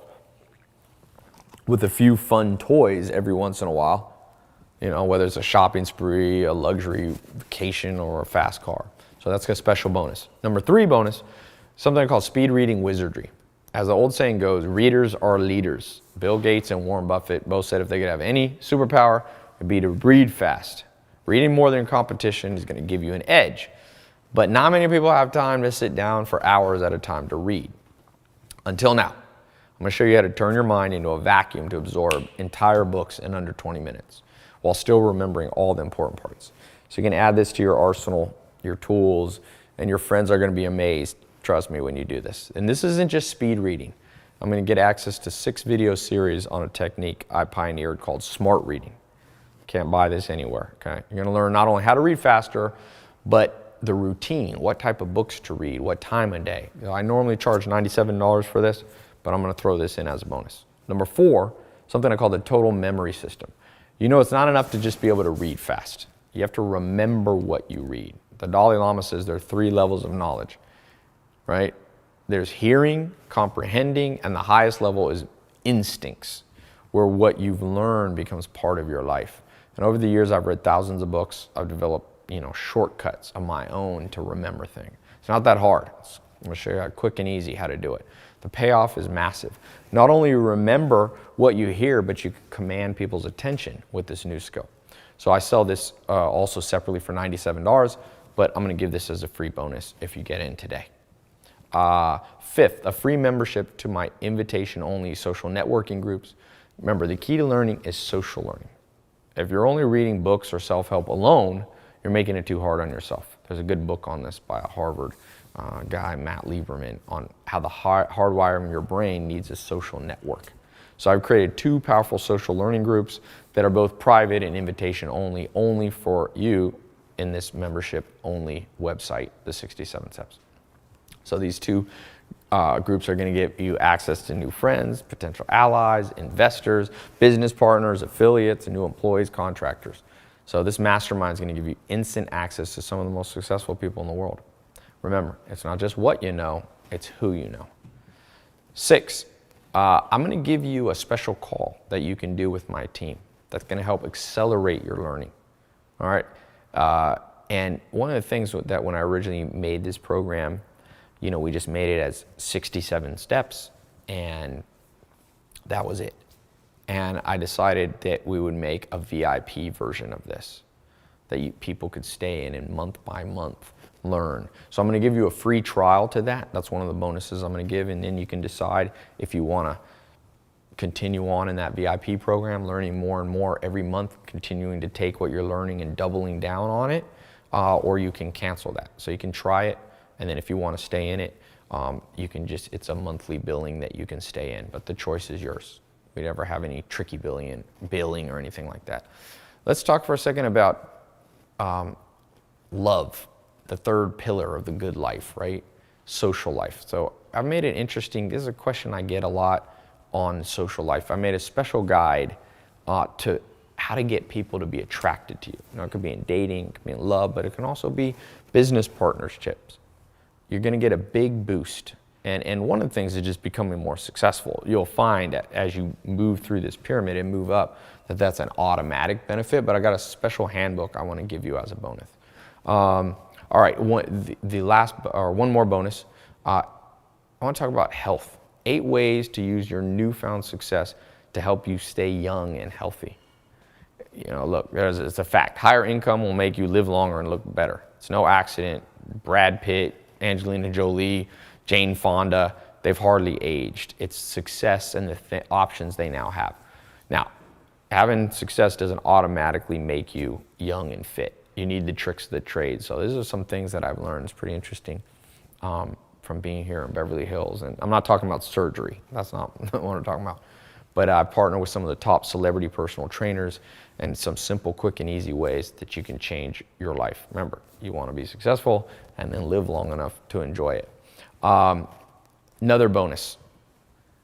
with a few fun toys every once in a while, whether it's a shopping spree, a luxury vacation, or a fast car. So that's a special bonus. Number three bonus, something called speed reading wizardry. As the old saying goes, readers are leaders. Bill Gates and Warren Buffett both said if they could have any superpower, it'd be to read fast. Reading more than competition is going to give you an edge. But not many people have time to sit down for hours at a time to read. Until now. I'm going to show you how to turn your mind into a vacuum to absorb entire books in under 20 minutes while still remembering all the important parts. So you can add this to your arsenal, your tools, and your friends are going to be amazed, trust me, when you do this. And this isn't just speed reading. I'm going to get access to 6 video series on a technique I pioneered called smart reading. Can't buy this anywhere, okay? You're going to learn not only how to read faster, but the routine, what type of books to read, what time of day. I normally charge $97 for this, but I'm going to throw this in as a bonus. Number 4, something I call the total memory system. You know, it's not enough to just be able to read fast. You have to remember what you read. The Dalai Lama says there are 3 levels of knowledge, right? There's hearing, comprehending, and the highest level is instincts, where what you've learned becomes part of your life. And over the years, I've read thousands of books. I've developed, shortcuts of my own to remember things. It's not that hard. I'm gonna show you quick and easy how to do it. The payoff is massive. Not only you remember what you hear, but you can command people's attention with this new skill. So I sell this also separately for $97, but I'm gonna give this as a free bonus if you get in today. 5th, a free membership to my invitation-only social networking groups. Remember, the key to learning is social learning. If you're only reading books or self-help alone, you're making it too hard on yourself. There's a good book on this by a Harvard guy, Matt Lieberman, on how the hardwiring your brain needs a social network. So I've created 2 powerful social learning groups that are both private and invitation only for you in this membership-only website, the 67 Steps. So these 2 groups are going to give you access to new friends, potential allies, investors, business partners, affiliates, and new employees, contractors. So this mastermind is going to give you instant access to some of the most successful people in the world. Remember, it's not just what you know, it's who you know. 6, I'm going to give you a special call that you can do with my team that's going to help accelerate your learning. All right. And one of the things that when I originally made this program, we just made it as 67 steps, and that was it. And I decided that we would make a VIP version of this, that people could stay in and month by month learn. So I'm going to give you a free trial to that. That's one of the bonuses I'm going to give, and then you can decide if you want to continue on in that VIP program, learning more and more every month, continuing to take what you're learning and doubling down on it, or you can cancel that. So you can try it. And then if you want to stay in it, it's a monthly billing that you can stay in, but the choice is yours. We never have any tricky billing or anything like that. Let's talk for a second about love, the 3rd pillar of the good life, right? Social life. So I've made it interesting. This is a question I get a lot on social life. I made a special guide to how to get people to be attracted to you. It could be in dating, it could be in love, but it can also be business partnerships. You're going to get a big boost. And one of the things is just becoming more successful. You'll find that as you move through this pyramid and move up, that's an automatic benefit, but I got a special handbook I want to give you as a bonus. All right, one more bonus. I want to talk about health. 8 ways to use your newfound success to help you stay young and healthy. Look, it's a fact. Higher income will make you live longer and look better. It's no accident. Brad Pitt, Angelina Jolie, Jane Fonda, they've hardly aged. It's success and the options they now have. Now, having success doesn't automatically make you young and fit. You need the tricks of the trade. So these are some things that I've learned. It's pretty interesting from being here in Beverly Hills. And I'm not talking about surgery. That's not what I'm talking about. But I partner with some of the top celebrity personal trainers and some simple, quick, and easy ways that you can change your life. Remember, you want to be successful and then live long enough to enjoy it. Another bonus,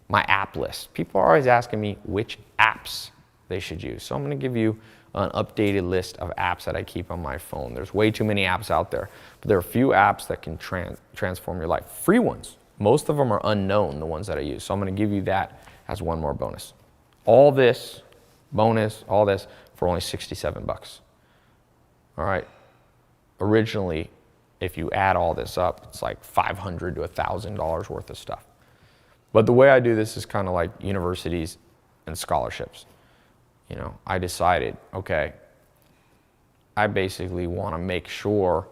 my app list. People are always asking me which apps they should use. So I'm going to give you an updated list of apps that I keep on my phone. There's way too many apps out there, but there are a few apps that can transform your life. Free ones. Most of them are unknown, the ones that I use. So I'm going to give you that as one more bonus. All this bonus, all this for only 67 bucks. All right. Originally, if you add all this up, it's like $500 to $1,000 worth of stuff. But the way I do this is kind of like universities and scholarships. I decided, okay, I basically want to make sure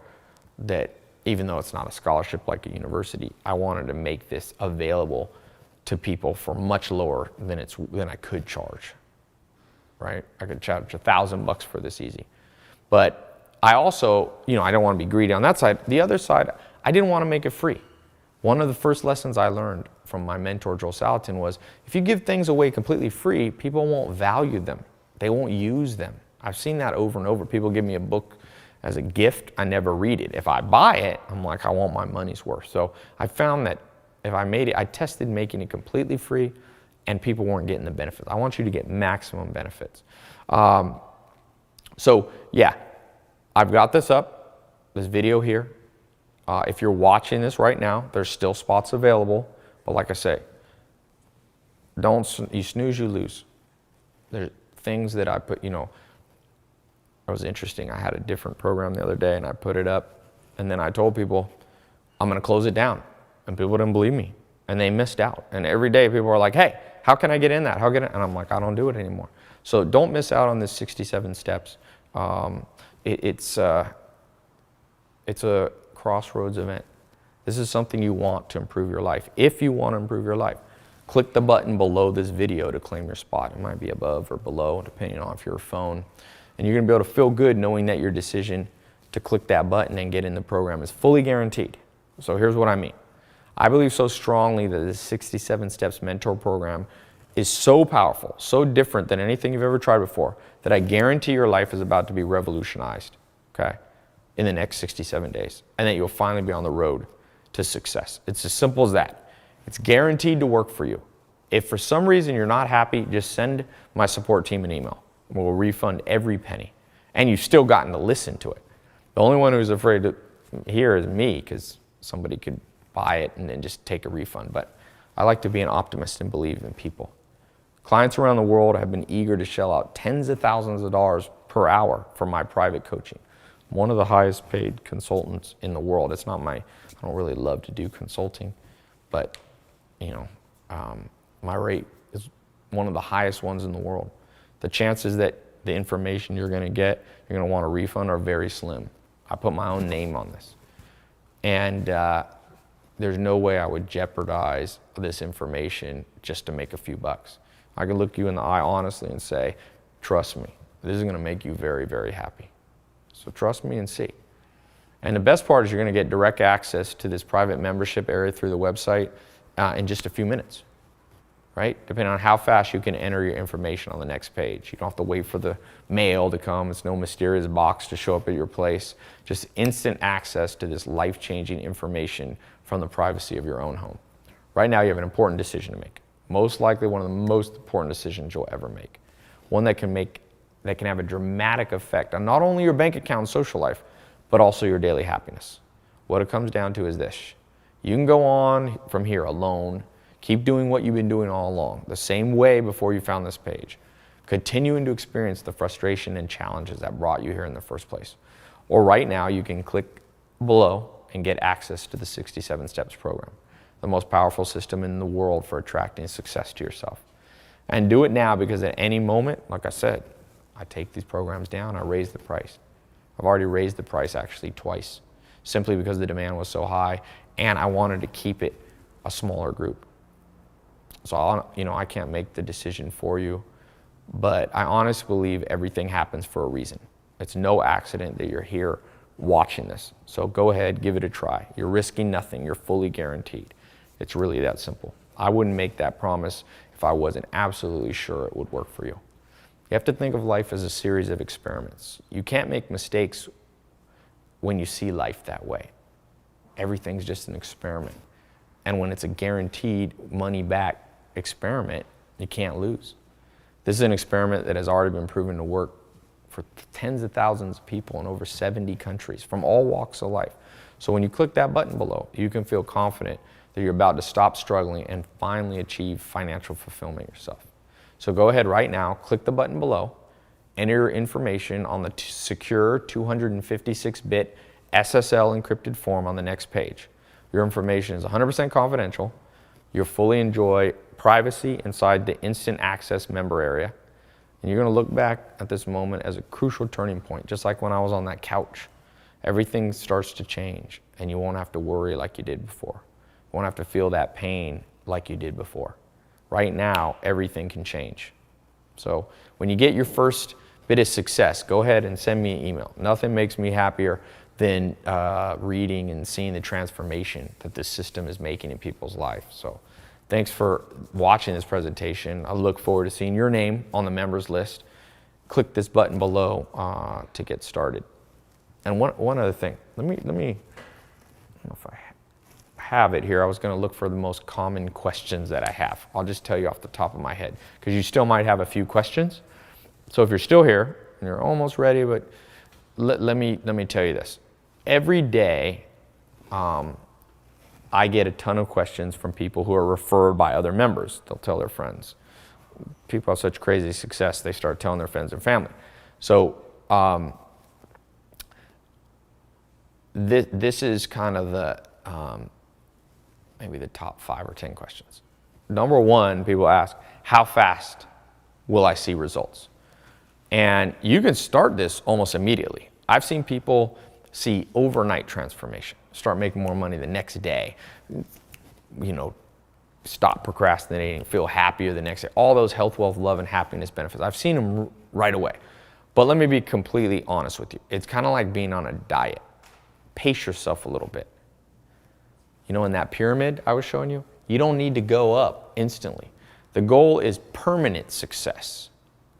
that even though it's not a scholarship like a university, I wanted to make this available to people for much lower than I could charge, right? I could charge $1,000 for this easy. But I also, I don't want to be greedy on that side. The other side, I didn't want to make it free. One of the first lessons I learned from my mentor, Joel Salatin, was if you give things away completely free, people won't value them. They won't use them. I've seen that over and over. People give me a book as a gift, I never read it. If I buy it, I'm like, I want my money's worth. So I found that if I made it, I tested making it completely free and people weren't getting the benefits. I want you to get maximum benefits. So yeah, I've got this up, this video here. If you're watching this right now, there's still spots available. But like I say, you snooze, you lose. There's things that I put, it was interesting. I had a different program the other day and I put it up and then I told people, I'm going to close it down. And people didn't believe me and they missed out. And every day people are like, hey, how can I get in that? And I'm like, I don't do it anymore. So don't miss out on this 67 steps. It's a crossroads event. This is something you want to improve your life. If you want to improve your life, click the button below this video to claim your spot. It might be above or below, depending on if you're a phone. And you're going to be able to feel good knowing that your decision to click that button and get in the program is fully guaranteed. So here's what I mean. I believe so strongly that this 67 Steps Mentor Program is so powerful, so different than anything you've ever tried before, that I guarantee your life is about to be revolutionized, okay, in the next 67 days, and that you'll finally be on the road to success. It's as simple as that. It's guaranteed to work for you. If for some reason you're not happy, just send my support team an email. We'll refund every penny. And you've still gotten to listen to it. The only one who's afraid to hear is me, because somebody could buy it and then just take a refund. But I like to be an optimist and believe in people. Clients around the world have been eager to shell out tens of thousands of dollars per hour for my private coaching. I'm one of the highest paid consultants in the world. It's not I don't really love to do consulting, but my rate is one of the highest ones in the world. The chances that the information you're going to want a refund are very slim. I put my own name on this. And there's no way I would jeopardize this information just to make a few bucks. I can look you in the eye honestly and say, trust me, this is going to make you very, very happy. So trust me and see. And the best part is you're going to get direct access to this private membership area through the website in just a few minutes, right? Depending on how fast you can enter your information on the next page. You don't have to wait for the mail to come. It's no mysterious box to show up at your place. Just instant access to this life-changing information from the privacy of your own home. Right now you have an important decision to make. Most likely one of the most important decisions you'll ever make. One that can have a dramatic effect on not only your bank account and social life, but also your daily happiness. What it comes down to is this. You can go on from here alone, keep doing what you've been doing all along, the same way before you found this page, continuing to experience the frustration and challenges that brought you here in the first place. Or right now, you can click below and get access to the 67 Steps program, the most powerful system in the world for attracting success to yourself. And do it now, because at any moment, like I said, I take these programs down, I raise the price. I've already raised the price actually twice, simply because the demand was so high and I wanted to keep it a smaller group. So I can't make the decision for you, but I honestly believe everything happens for a reason. It's no accident that you're here watching this. So go ahead, give it a try. You're risking nothing, you're fully guaranteed. It's really that simple. I wouldn't make that promise if I wasn't absolutely sure it would work for you. You have to think of life as a series of experiments. You can't make mistakes when you see life that way. Everything's just an experiment. And when it's a guaranteed money-back experiment, you can't lose. This is an experiment that has already been proven to work for tens of thousands of people in over 70 countries from all walks of life. So when you click that button below, you can feel confident that you're about to stop struggling and finally achieve financial fulfillment yourself. So go ahead right now, click the button below, enter your information on the secure 256-bit SSL encrypted form on the next page. Your information is 100% confidential. You'll fully enjoy privacy inside the instant access member area. And you're going to look back at this moment as a crucial turning point, just like when I was on that couch. Everything starts to change, and you won't have to worry like you did before. You won't have to feel that pain like you did before. Right now, everything can change. So when you get your first bit of success, go ahead and send me an email. Nothing makes me happier than reading and seeing the transformation that this system is making in people's lives. So thanks for watching this presentation. I look forward to seeing your name on the members list. Click this button below to get started. And one other thing, let me, I don't know if I have it here. I was going to look for the most common questions that I have. I'll just tell you off the top of my head, because you still might have a few questions. So if you're still here and you're almost ready, but let me tell you this. Every day, I get a ton of questions from people who are referred by other members. They'll tell their friends. People have such crazy success, they start telling their friends and family. So this is kind of the maybe the top 5 or 10 questions. Number one, people ask, how fast will I see results? And you can start this almost immediately. I've seen people see overnight transformation, start making more money the next day, stop procrastinating, feel happier the next day, all those health, wealth, love, and happiness benefits. I've seen them right away. But let me be completely honest with you. It's kind of like being on a diet. Pace yourself a little bit. In that pyramid I was showing you, you don't need to go up instantly. The goal is permanent success,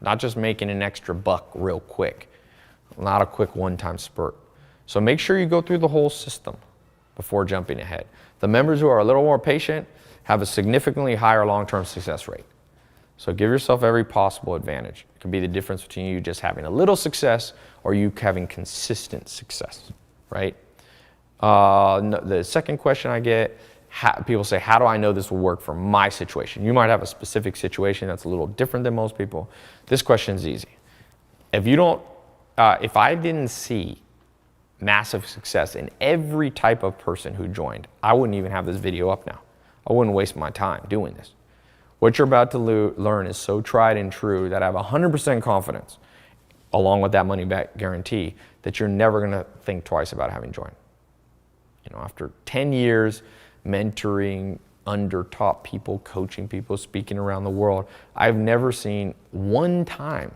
not just making an extra buck real quick, not a quick one-time spurt. So make sure you go through the whole system before jumping ahead. The members who are a little more patient have a significantly higher long-term success rate. So give yourself every possible advantage. It could be the difference between you just having a little success or you having consistent success, right? The second question I get, people say, how do I know this will work for my situation? You might have a specific situation that's a little different than most people. This question is easy. If I didn't see massive success in every type of person who joined, I wouldn't even have this video up now. I wouldn't waste my time doing this. What you're about to learn is so tried and true that I have 100% confidence, along with that money back guarantee, that you're never going to think twice about having joined. After 10 years mentoring under top people, coaching people, speaking around the world, I've never seen one time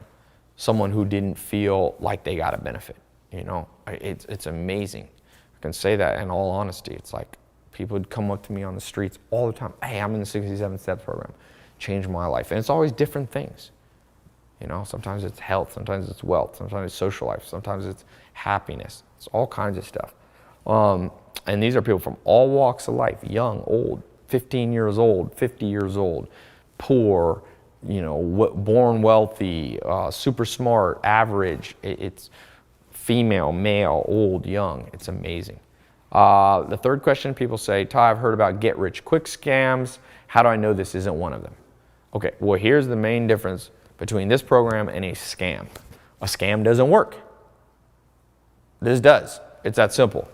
someone who didn't feel like they got a benefit. It's amazing. I can say that in all honesty. It's like people would come up to me on the streets all the time. Hey, I'm in the 67 Steps program. Changed my life. And it's always different things. Sometimes it's health, sometimes it's wealth, sometimes it's social life, sometimes it's happiness. It's all kinds of stuff. And these are people from all walks of life, young, old, 15 years old, 50 years old, poor, born wealthy, super smart, average. It's female, male, old, young. It's amazing. The third question, people say, Tai, I've heard about get-rich-quick scams. How do I know this isn't one of them? Okay, well, here's the main difference between this program and a scam. A scam doesn't work. This does. It's that simple.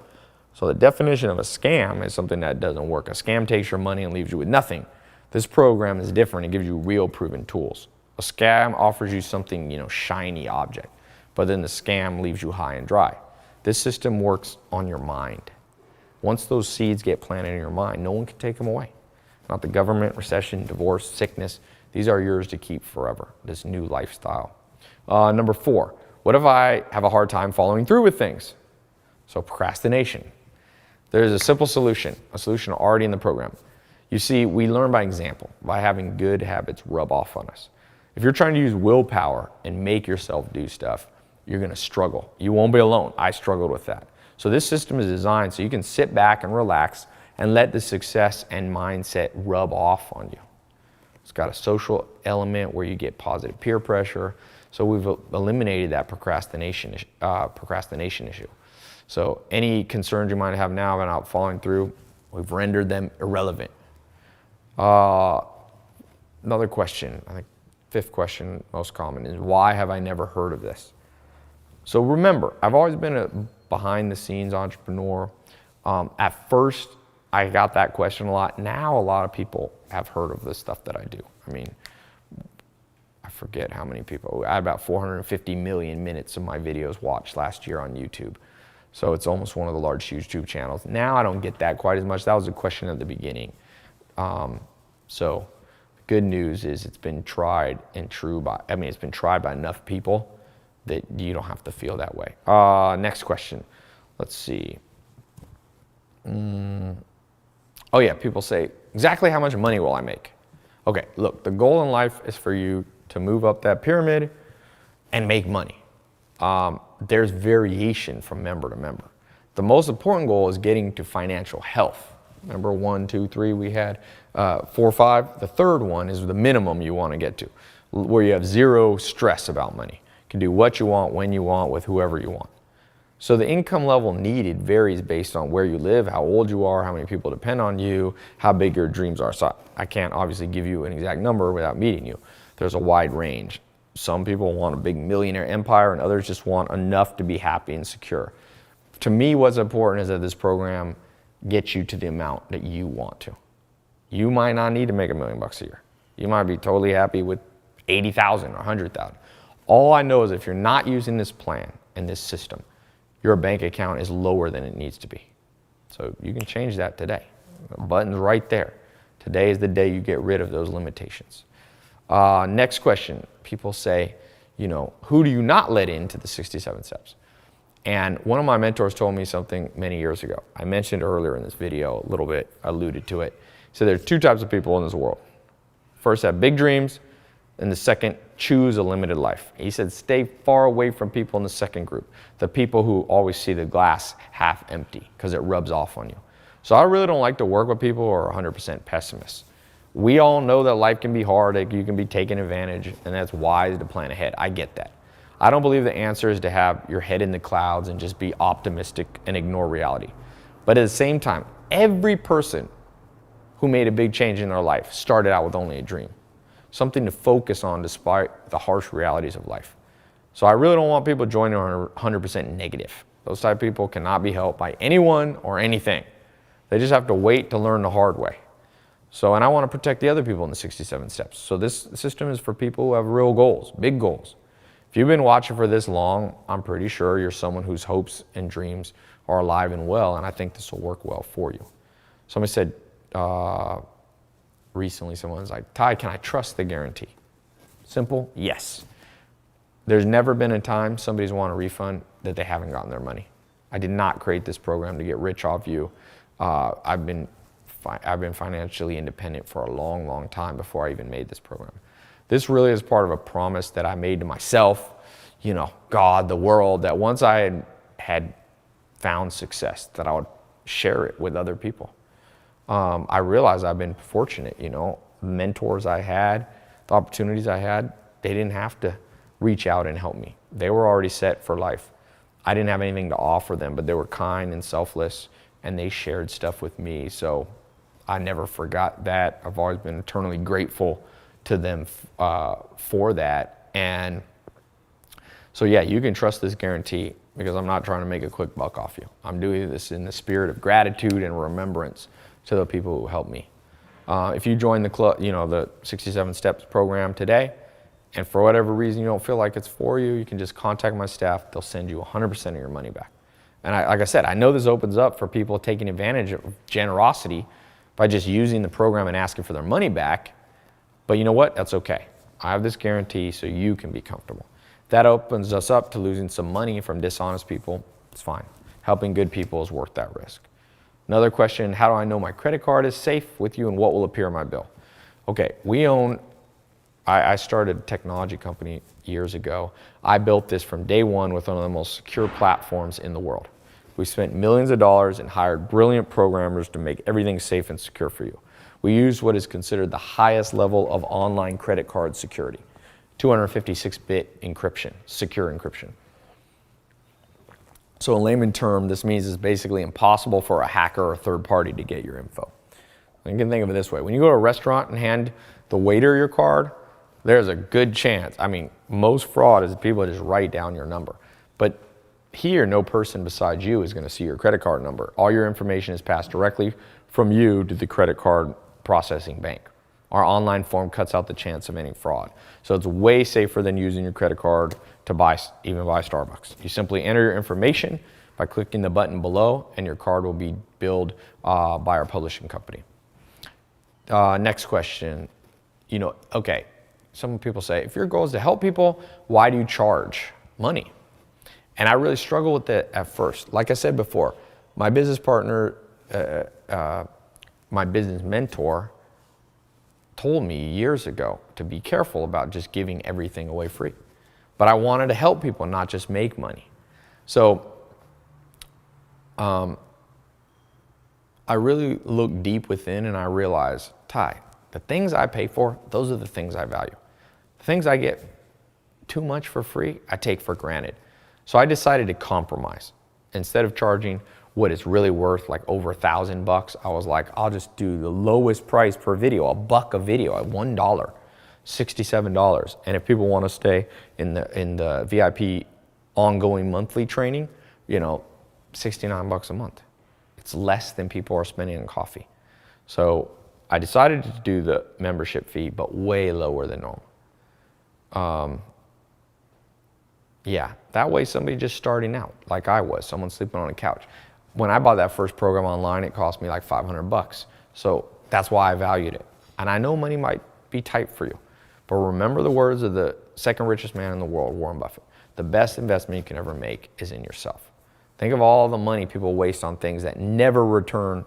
So the definition of a scam is something that doesn't work. A scam takes your money and leaves you with nothing. This program is different. It gives you real proven tools. A scam offers you something, shiny object, but then the scam leaves you high and dry. This system works on your mind. Once those seeds get planted in your mind, no one can take them away. Not the government, recession, divorce, sickness. These are yours to keep forever, this new lifestyle. Number 4, what if I have a hard time following through with things? So procrastination. There's a simple solution, a solution already in the program. You see, we learn by example, by having good habits rub off on us. If you're trying to use willpower and make yourself do stuff, you're going to struggle. You won't be alone. I struggled with that. So this system is designed so you can sit back and relax and let the success and mindset rub off on you. It's got a social element where you get positive peer pressure. So we've eliminated that procrastination issue. So any concerns you might have now about not following through, we've rendered them irrelevant. Another question, I think 5th question, most common, is why have I never heard of this? So remember, I've always been a behind-the-scenes entrepreneur. At first, I got that question a lot. Now a lot of people have heard of the stuff that I do. I mean, I forget how many people. I had about 450 million minutes of my videos watched last year on YouTube. So it's almost one of the large YouTube channels. Now I don't get that quite as much. That was a question at the beginning. So the good news is it's been tried and true it's been tried by enough people that you don't have to feel that way. Next question. Let's see. Oh yeah, people say, exactly how much money will I make? Okay, look, the goal in life is for you to move up that pyramid and make money. There's variation from member to member. The most important goal is getting to financial health. Remember 1, 2, 3 we had, 4, 5. The third one is the minimum you want to get to, where you have zero stress about money. You can do what you want, when you want, with whoever you want. So the income level needed varies based on where you live, how old you are, how many people depend on you, how big your dreams are. So I can't obviously give you an exact number without meeting you. There's a wide range. Some people want a big millionaire empire and others just want enough to be happy and secure. To me, what's important is that this program gets you to the amount that you want to. You might not need to make $1 million a year. You might be totally happy with 80,000 or 100,000. All I know is if you're not using this plan and this system, your bank account is lower than it needs to be. So you can change that today. The button's right there. Today is the day you get rid of those limitations. Next question. People say, who do you not let into the 67 steps? And one of my mentors told me something many years ago. I mentioned earlier in this video a little bit, alluded to it. So there's two types of people in this world. First, have big dreams, and the second, choose a limited life. He said, stay far away from people in the second group, the people who always see the glass half empty because it rubs off on you. So I really don't like to work with people who are 100% pessimists. We all know that life can be hard, that you can be taken advantage, and that's wise to plan ahead. I get that. I don't believe the answer is to have your head in the clouds and just be optimistic and ignore reality. But at the same time, every person who made a big change in their life started out with only a dream, something to focus on despite the harsh realities of life. So I really don't want people joining 100% negative. Those type of people cannot be helped by anyone or anything. They just have to wait to learn the hard way. So, and I want to protect the other people in the 67 steps. So this system is for people who have real goals, big goals. If you've been watching for this long, I'm pretty sure you're someone whose hopes and dreams are alive and well, and I think this will work well for you. Somebody said, recently someone was like, Tai, can I trust the guarantee? Simple, yes. There's never been a time somebody's want a refund that they haven't gotten their money. I did not create this program to get rich off you. I've been financially independent for a long, long time before I even made this program. This really is part of a promise that I made to myself, God, the world, that once I had found success, that I would share it with other people. I realized I've been fortunate, the mentors I had, the opportunities I had, they didn't have to reach out and help me. They were already set for life. I didn't have anything to offer them, but they were kind and selfless, and they shared stuff with me. So I never forgot that. I've always been eternally grateful to them for that. And so yeah, you can trust this guarantee because I'm not trying to make a quick buck off you. I'm doing this in the spirit of gratitude and remembrance to the people who helped me. If you join the club, the 67 Steps program today, and for whatever reason you don't feel like it's for you, you can just contact my staff. They'll send you 100% of your money back. And like I said, I know this opens up for people taking advantage of generosity by just using the program and asking for their money back. But you know what? That's okay. I have this guarantee so you can be comfortable. That opens us up to losing some money from dishonest people. It's fine. Helping good people is worth that risk. Another question, how do I know my credit card is safe with you and what will appear on my bill? Okay, I started a technology company years ago. I built this from day one with one of the most secure platforms in the world. We spent millions of dollars and hired brilliant programmers to make everything safe and secure for you. We used what is considered the highest level of online credit card security, 256-bit encryption, secure encryption. So in layman term, this means it's basically impossible for a hacker or a third party to get your info. You can think of it this way. When you go to a restaurant and hand the waiter your card, there's a good chance. Most fraud is people just write down your number. But here, no person besides you is going to see your credit card number. All your information is passed directly from you to the credit card processing bank. Our online form cuts out the chance of any fraud. So it's way safer than using your credit card to even buy Starbucks. You simply enter your information by clicking the button below, and your card will be billed by our publishing company. Next question. Okay, some people say, if your goal is to help people, why do you charge money? And I really struggle with that at first. Like I said before, my business partner, my business mentor, told me years ago to be careful about just giving everything away free. But I wanted to help people, not just make money. So I I really look deep within and I realize, Tai, the things I pay for, those are the things I value. The things I get too much for free, I take for granted. So I decided to compromise. Instead of charging what it's really worth, like over $1,000, I was like, I'll just do the lowest price per video, $1 a video at $1, $67. And if people want to stay in the VIP ongoing monthly training, you know, $69 a month. It's less than people are spending on coffee. So I decided to do the membership fee, but way lower than normal. Yeah, that way somebody just starting out, like I was, someone sleeping on a couch. When I bought that first program online, it cost me like $500. So that's why I valued it. And I know money might be tight for you, but remember the words of the second richest man in the world, Warren Buffett. The best investment you can ever make is in yourself. Think of all the money people waste on things that never return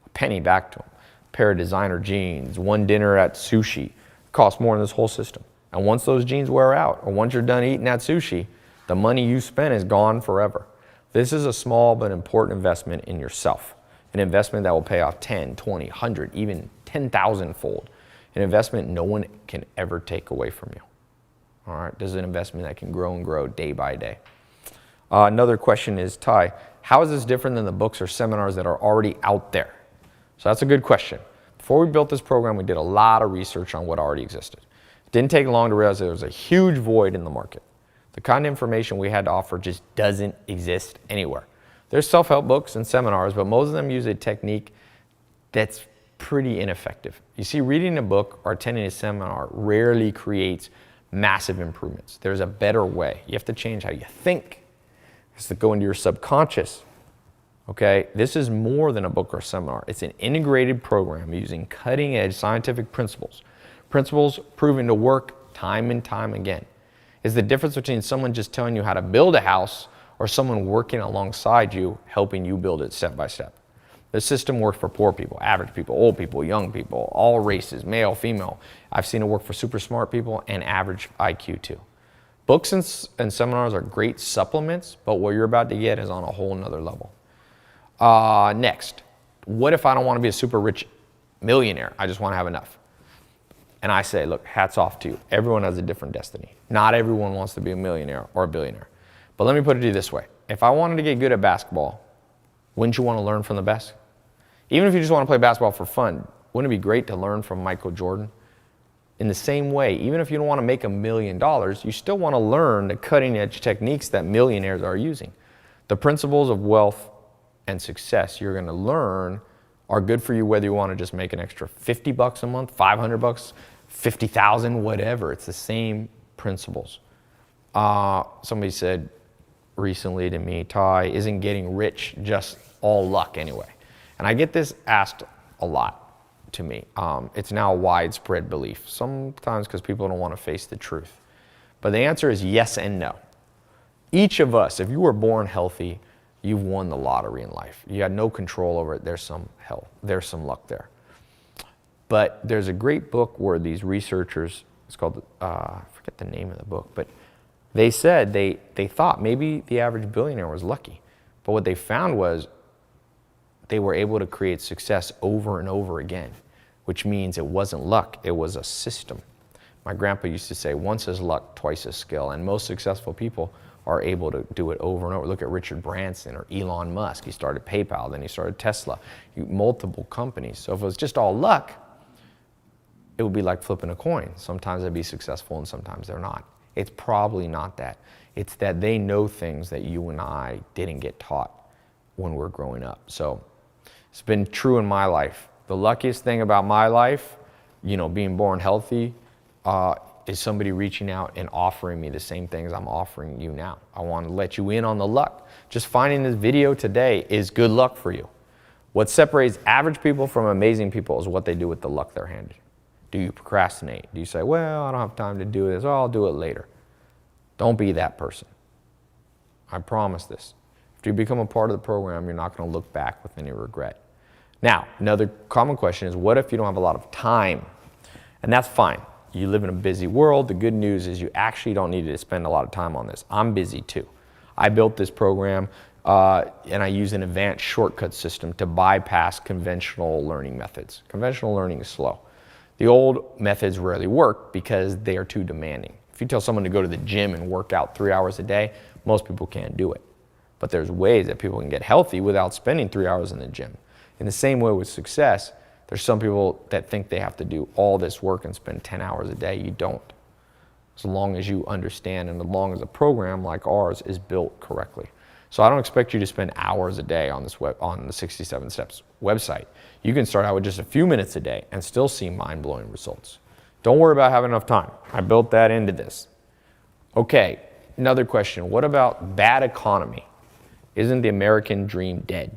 a penny back to them. A pair of designer jeans, one dinner at sushi, costs more than this whole system. And once those jeans wear out, or once you're done eating that sushi, the money you spent is gone forever. This is a small but important investment in yourself. An investment that will pay off 10, 20, 100, even 10,000 fold. An investment no one can ever take away from you. All right, this is an investment that can grow and grow day by day. Another question is, Tai, how is this different than the books or seminars that are already out there? So that's a good question. Before we built this program, we did a lot of research on what already existed. It didn't take long to realize there was a huge void in the market. The kind of information we had to offer just doesn't exist anywhere. There's self-help books and seminars, but most of them use a technique that's pretty ineffective. You see, reading a book or attending a seminar rarely creates massive improvements. There's a better way. You have to change how you think. It's to go into your subconscious. Okay, this is more than a book or seminar. It's an integrated program using cutting-edge scientific principles. Principles proven to work time and time again. It's the difference between someone just telling you how to build a house or someone working alongside you, helping you build it step by step. The system works for poor people, average people, old people, young people, all races, male, female. I've seen it work for super smart people and average IQ too. Books and seminars are great supplements, but what you're about to get is on a whole nother level. Next, what if I don't want to be a super rich millionaire? I just want to have enough. And I say, look, hats off to you. Everyone has a different destiny. Not everyone wants to be a millionaire or a billionaire. But let me put it to you this way. If I wanted to get good at basketball, wouldn't you want to learn from the best? Even if you just want to play basketball for fun, wouldn't it be great to learn from Michael Jordan? In the same way, even if you don't want to make $1 million, you still want to learn the cutting edge techniques that millionaires are using. The principles of wealth and success you're going to learn are good for you whether you want to just make an extra $50 a month, $500, 50,000, whatever. It's the same principles. Somebody said recently to me, Tai, isn't getting rich just all luck anyway? And I get this asked a lot to me. It's now a widespread belief, sometimes because people don't want to face the truth. But the answer is yes and no. Each of us, if you were born healthy, you've won the lottery in life. You had no control over it. There's some luck there. But there's a great book where these researchers, it's called, I forget the name of the book, but they said they thought maybe the average billionaire was lucky. But what they found was they were able to create success over and over again, which means it wasn't luck, it was a system. My grandpa used to say, once is luck, twice is skill. And most successful people are able to do it over and over. Look at Richard Branson or Elon Musk. He started PayPal, then he started Tesla, multiple companies. So if it was just all luck, it would be like flipping a coin. Sometimes they'd be successful and sometimes they're not. It's probably not that. It's that they know things that you and I didn't get taught when we're growing up. So it's been true in my life. The luckiest thing about my life, being born healthy, is somebody reaching out and offering me the same things I'm offering you now. I want to let you in on the luck. Just finding this video today is good luck for you. What separates average people from amazing people is what they do with the luck they're handed. Do you procrastinate? Do you say, well, I don't have time to do this, I'll do it later? Don't be that person. I promise this. If you become a part of the program, you're not going to look back with any regret. Now, another common question is, what if you don't have a lot of time? And that's fine. You live in a busy world. The good news is you actually don't need to spend a lot of time on this. I'm busy too. I built this program And I use an advanced shortcut system to bypass conventional learning methods. Conventional learning is slow. The old methods rarely work because they are too demanding. If you tell someone to go to the gym and work out 3 hours a day, most people can't do it. But there's ways that people can get healthy without spending 3 hours in the gym. In the same way with success, there's some people that think they have to do all this work and spend 10 hours a day. You don't. As long as you understand and as long as a program like ours is built correctly. So I don't expect you to spend hours a day on the 67 Steps website. You can start out with just a few minutes a day and still see mind-blowing results. Don't worry about having enough time. I built that into this. Okay, another question. What about bad economy? Isn't the American dream dead?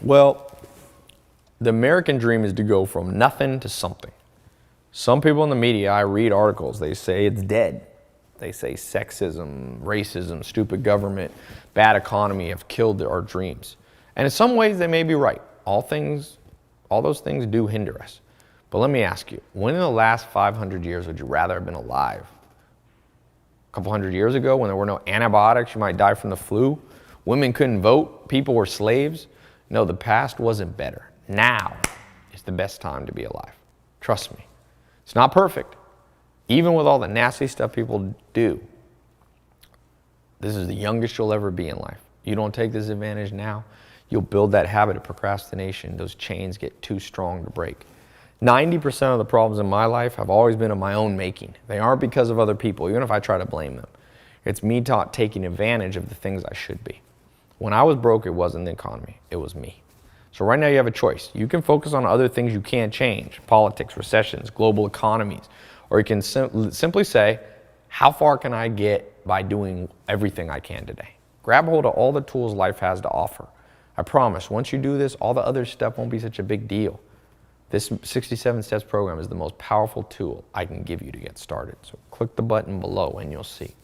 Well, the American dream is to go from nothing to something. Some people in the media, I read articles, they say it's dead. They say sexism, racism, stupid government, bad economy have killed our dreams. And in some ways, they may be right. All those things do hinder us. But let me ask you, when in the last 500 years would you rather have been alive? A couple hundred years ago when there were no antibiotics, you might die from the flu. Women couldn't vote, people were slaves. No, the past wasn't better. Now is the best time to be alive. Trust me. It's not perfect. Even with all the nasty stuff people do, this is the youngest you'll ever be in life. You don't take this advantage now, you'll build that habit of procrastination. Those chains get too strong to break. 90% of the problems in my life have always been of my own making. They aren't because of other people, even if I try to blame them. It's me taking advantage of the things I should be. When I was broke, it wasn't the economy, it was me. So right now you have a choice. You can focus on other things you can't change, politics, recessions, global economies, or you can simply say, how far can I get by doing everything I can today? Grab hold of all the tools life has to offer. I promise, once you do this, all the other stuff won't be such a big deal. This 67 Steps program is the most powerful tool I can give you to get started. So click the button below and you'll see.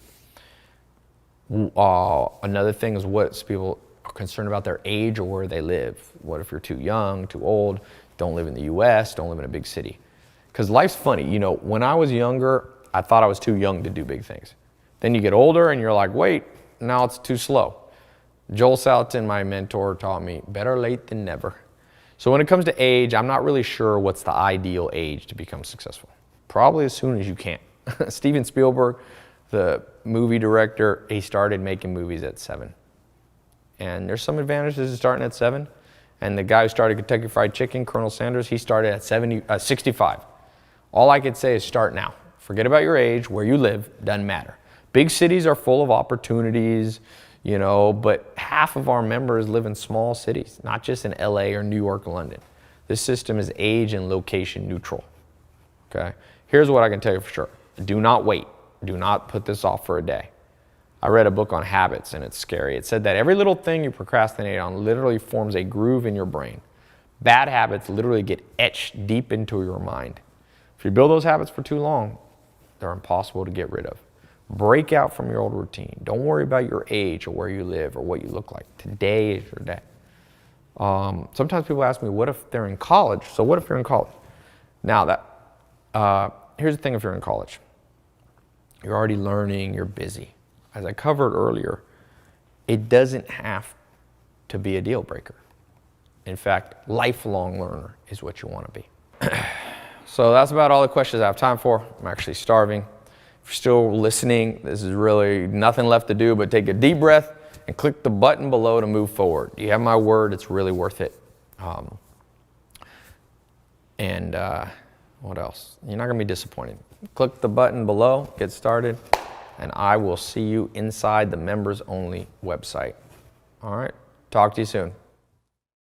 Another thing is what people are concerned about their age or where they live. What if you're too young, too old, don't live in the US, don't live in a big city? Because life's funny. You know, when I was younger, I thought I was too young to do big things. Then you get older and you're like, wait, now it's too slow. Joel Salatin, my mentor, taught me, better late than never. So when it comes to age, I'm not really sure what's the ideal age to become successful. Probably as soon as you can. Steven Spielberg, the movie director, he started making movies at 7. And there's some advantages to starting at 7. And the guy who started Kentucky Fried Chicken, Colonel Sanders, he started at 65. All I could say is start now. Forget about your age, where you live, doesn't matter. Big cities are full of opportunities, you know, but half of our members live in small cities, not just in LA or New York or London. This system is age and location neutral, okay? Here's what I can tell you for sure. Do not wait. Do not put this off for a day. I read a book on habits and it's scary. It said that every little thing you procrastinate on literally forms a groove in your brain. Bad habits literally get etched deep into your mind. If you build those habits for too long, they're impossible to get rid of. Break out from your old routine. Don't worry about your age or where you live or what you look like. Today is your day. Sometimes people ask me, what if they're in college? So what if you're in college? Now, here's the thing if you're in college. You're already learning, you're busy. As I covered earlier, it doesn't have to be a deal breaker. In fact, lifelong learner is what you want to be. So that's about all the questions I have time for. I'm actually starving. If you're still listening, this is really nothing left to do but take a deep breath and click the button below to move forward. You have my word, it's really worth it. What else? You're not going to be disappointed. Click the button below, get started, and I will see you inside the members only website. All right, talk to you soon.